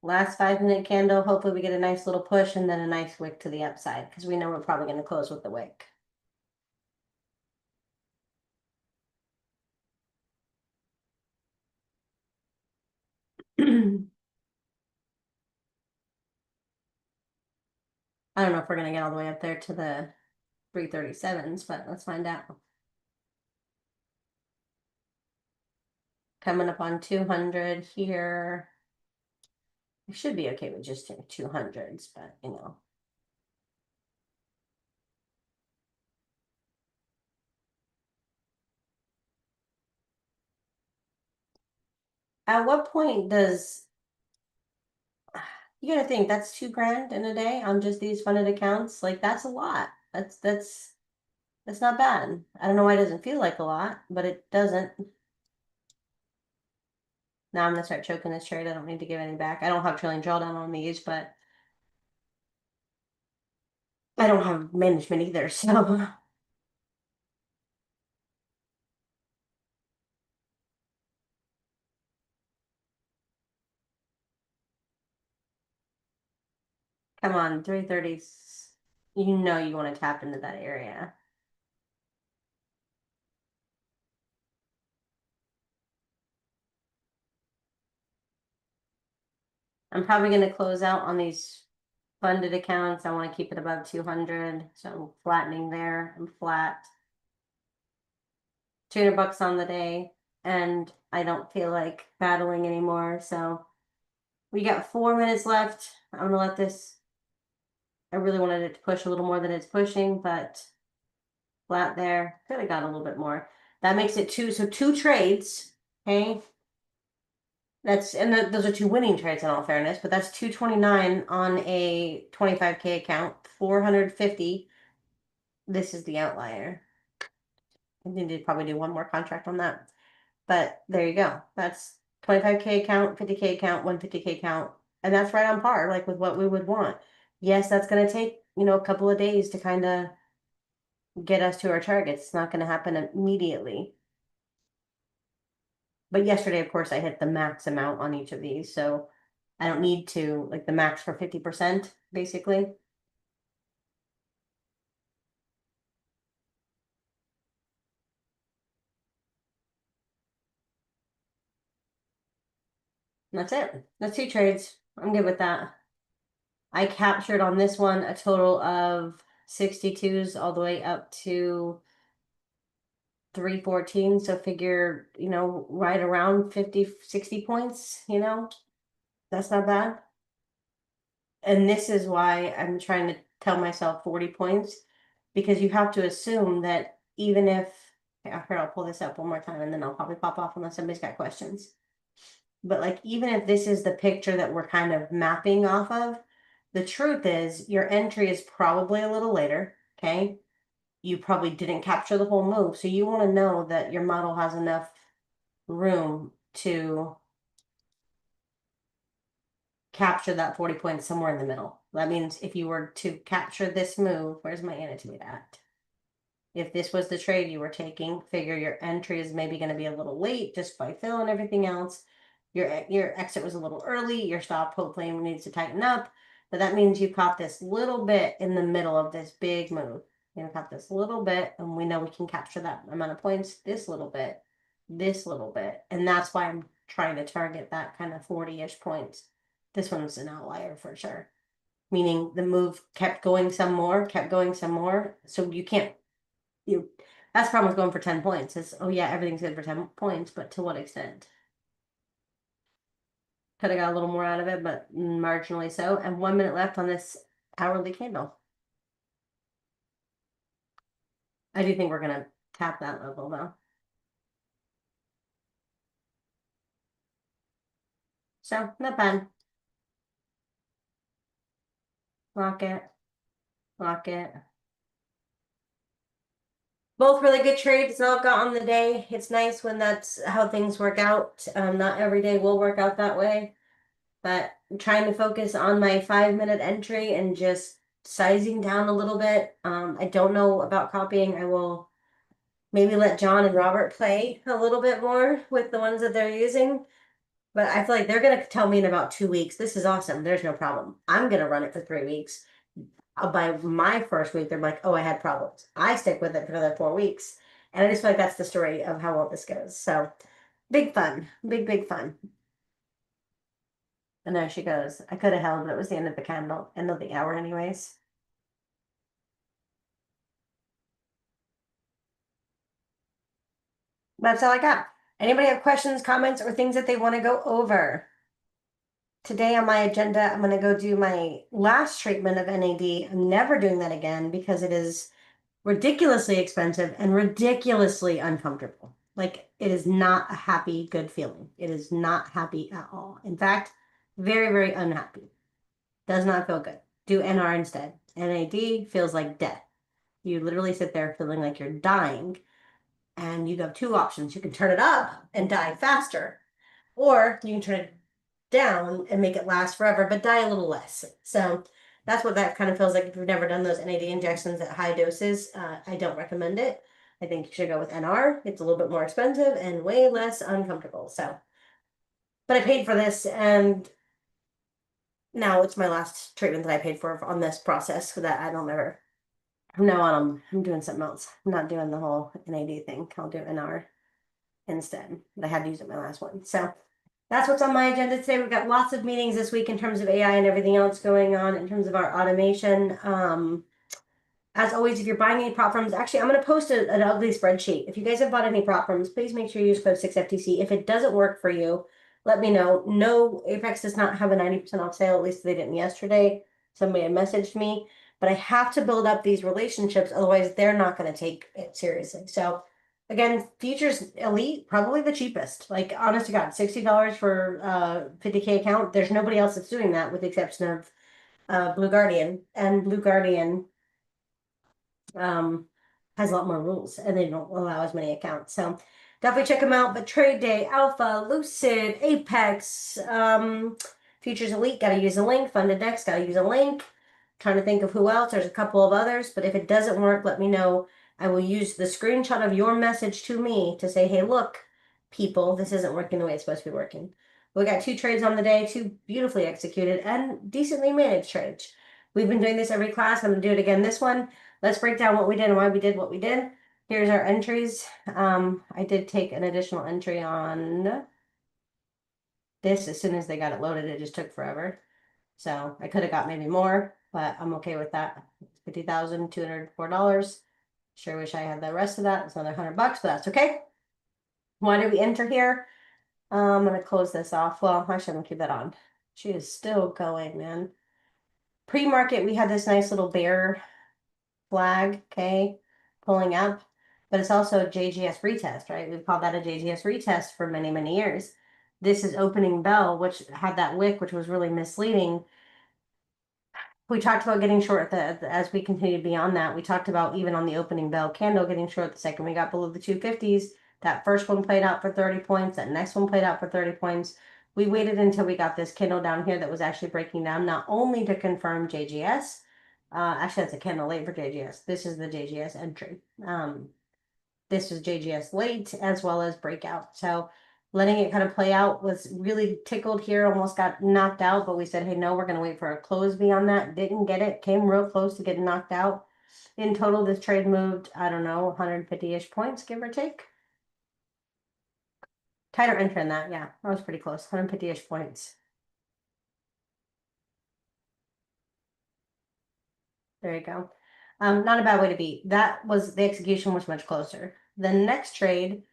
Last 5-minute candle, hopefully we get a nice little push and then a nice wick to the upside, because we know we're probably going to close with the wick. I don't know if we're going to get all the way up there to the 337s, but let's find out. Coming up on 200 here. I should be okay with just 200s, but you know. At what point does you gotta think that's 2 grand in a day on just these funded accounts? Like that's a lot. That's not bad. I don't know why it doesn't feel like a lot, but it doesn't. Now I'm gonna start choking this trade. I don't need to give any back. I don't have trailing drawdown on these, but I don't have management either, so come on, 330s. You know you want to tap into that area. I'm probably going to close out on these funded accounts. I want to keep it above 200, so I'm flattening there. I'm flat. $200 on the day, and I don't feel like battling anymore. So we got 4 minutes left. I'm gonna let this. I really wanted it to push a little more than it's pushing, but flat there. Could have got a little bit more. That makes it 2. So 2 trades. Okay. Those are 2 winning trades in all fairness, but that's 229 on a 25K account, 450. This is the outlier. I need to probably do one more contract on that. But there you go. That's 25K account, 50K account, 150K account. And that's right on par, like with what we would want. Yes, that's going to take, a couple of days to kind of get us to our targets. It's not going to happen immediately. But yesterday, of course, I hit the max amount on each of these. So I don't need to, like the max for 50%, basically. And that's it. That's 2 trades. I'm good with that. I captured on this one a total of 62s all the way up to 314. So figure, right around 50, 60 points, that's not bad. And this is why I'm trying to tell myself 40 points, because you have to assume that even if, here, I'll pull this up one more time and then I'll probably pop off unless somebody's got questions. But like, even if this is the picture that we're kind of mapping off of, the truth is your entry is probably a little later, okay? You probably didn't capture the whole move. So you want to know that your model has enough room to capture that 40 points somewhere in the middle. That means if you were to capture this move, where's my annotate at? If this was the trade you were taking, figure your entry is maybe going to be a little late just by fill and everything else. Your exit was a little early. Your stop hopefully needs to tighten up. But that means you caught this little bit in the middle of this big move. You caught this little bit, and we know we can capture that amount of points, this little bit, this little bit. And that's why I'm trying to target that kind of 40-ish points. This one's an outlier for sure. Meaning the move kept going some more, kept going some more. So you can't, that's the problem with going for 10 points is, oh yeah, everything's good for 10 points, but to what extent? Could have got a little more out of it, but marginally so. And 1 minute left on this hourly candle. I do think we're going to tap that level though. So not bad. Lock it. Lock it. Both really good trades not got on the day. It's nice when that's how things work out. Not every day will work out that way. But I'm trying to focus on my 5-minute entry and just sizing down a little bit. I don't know about copying. I will maybe let John and Robert play a little bit more with the ones that they're using. But I feel like they're going to tell me in about 2 weeks, this is awesome. There's no problem. I'm going to run it for 3 weeks. By my first week, they're like, oh, I had problems. I stick with it for another 4 weeks. And I just feel like that's the story of how well this goes. So big fun, big fun. And there she goes. I could have held, but it was the end of the candle, end of the hour anyways. That's all I got. Anybody have questions, comments, or things that they want to go over? Today on my agenda, I'm going to go do my last treatment of NAD. I'm never doing that again because it is ridiculously expensive and ridiculously uncomfortable. Like, it is not a happy, good feeling. It is not happy at all. In fact, very unhappy. Does not feel good. Do NR instead. NAD feels like death. You literally sit there feeling like you're dying, and you have 2 options. You can turn it up and die faster, or you can turn it down and make it last forever, but die a little less. So that's what that kind of feels like. If you've never done those NAD injections at high doses, I don't recommend it. I think you should go with NR. It's a little bit more expensive and way less uncomfortable. So, but I paid for this, and now it's my last treatment that I paid for on this process, so that I don't ever. From now on, I'm doing something else. I'm not doing the whole NAD thing. I'll do NR instead. But I had to use it my last one. So that's what's on my agenda today. We've got lots of meetings this week in terms of AI and everything else going on in terms of our automation. As always, if you're buying any prop firms, actually, I'm going to post an ugly spreadsheet. If you guys have bought any prop firms, please make sure you use code 6FTC. If it doesn't work for you, let me know. No, Apex does not have a 90% off sale. At least they didn't yesterday. Somebody had messaged me. But I have to build up these relationships. Otherwise, they're not going to take it seriously. So again, Futures Elite, probably the cheapest. Like, honest to God, $60 for 50K account. There's nobody else that's doing that with the exception of Blue Guardian. And Blue Guardian has a lot more rules and they don't allow as many accounts. So definitely check them out. But Trade Day, Alpha, Lucid, Apex, Futures Elite, got to use a link. Funded Next, got to use a link. Trying to think of who else. There's a couple of others, but if it doesn't work, let me know. I will use the screenshot of your message to me to say, hey, look, people, this isn't working the way it's supposed to be working. We got 2 trades on the day, 2 beautifully executed and decently managed trades. We've been doing this every class. I'm going to do it again this one. Let's break down what we did and why we did what we did. Here's our entries. I did take an additional entry on this as soon as they got it loaded. It just took forever. So I could have got maybe more, but I'm okay with that. $50,204. Sure wish I had the rest of that. It's another $100, but that's okay. Why did we enter here? I'm gonna close this off. Well, I shouldn't keep that on. She is still going, man. Pre-market, we had this nice little bear flag, okay, pulling up, but it's also a JGS retest, right? We've called that a JGS retest for many, many years. This is opening bell, which had that wick, which was really misleading. We talked about getting short as we continued beyond that. We talked about even on the opening bell candle getting short the second we got below the 250s. That first one played out for 30 points. That next one played out for 30 points. We waited until we got this candle down here that was actually breaking down, not only to confirm JGS. Actually, that's a candle late for JGS. This is the JGS entry. This was JGS late as well as breakout. So letting it kind of play out was really tickled here, almost got knocked out, but we said, hey, no, we're going to wait for a close beyond that. Didn't get it, came real close to getting knocked out. In total, this trade moved, I don't know, 150-ish points, give or take. Tighter entry in that, yeah, that was pretty close, 150-ish points. There you go. Not a bad way to be. That was, the execution was much closer. The next trade,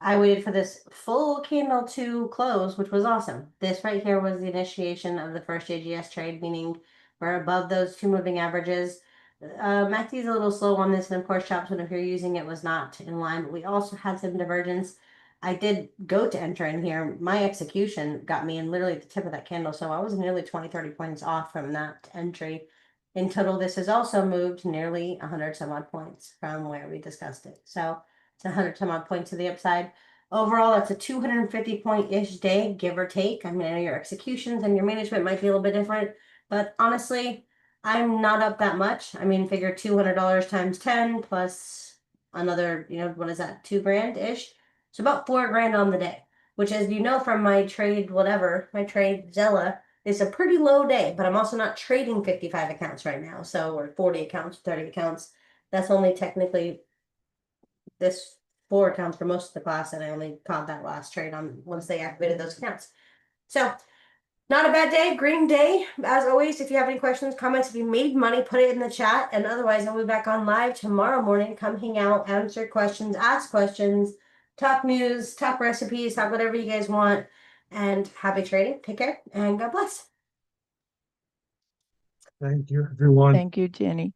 I waited for this full candle to close, which was awesome. This right here was the initiation of the first JGS trade, meaning we're above those two moving averages. MACD's a little slow on this, and of course, chops, when if you're using it, was not in line, but we also had some divergence. I did go to enter in here. My execution got me in literally the tip of that candle, so I was nearly 20-30 points off from that entry. In total, this has also moved nearly 100 some odd points from where we discussed it. So it's 100 some odd points to the upside. Overall, that's a 250 point-ish day, give or take. I mean, I know your executions and your management might be a little bit different, but honestly, I'm not up that much. I mean, figure $200 times 10 plus another, what is that, 2 grand-ish? So about 4 grand on the day, which, as you know from my trade, my trade Zella, is a pretty low day, but I'm also not trading 55 accounts right now. So, or 40 accounts, 30 accounts. That's only technically this 4 accounts for most of the class, and I only caught that last trade on once they activated those accounts. So not a bad day, green day. As always, if you have any questions, comments, if you made money, put it in the chat. And otherwise, I'll be back on live tomorrow morning. Come hang out, answer questions, ask questions, talk news, talk recipes, talk whatever you guys want. And happy trading. Take care and God bless. Thank you, everyone. Thank you, Jenny.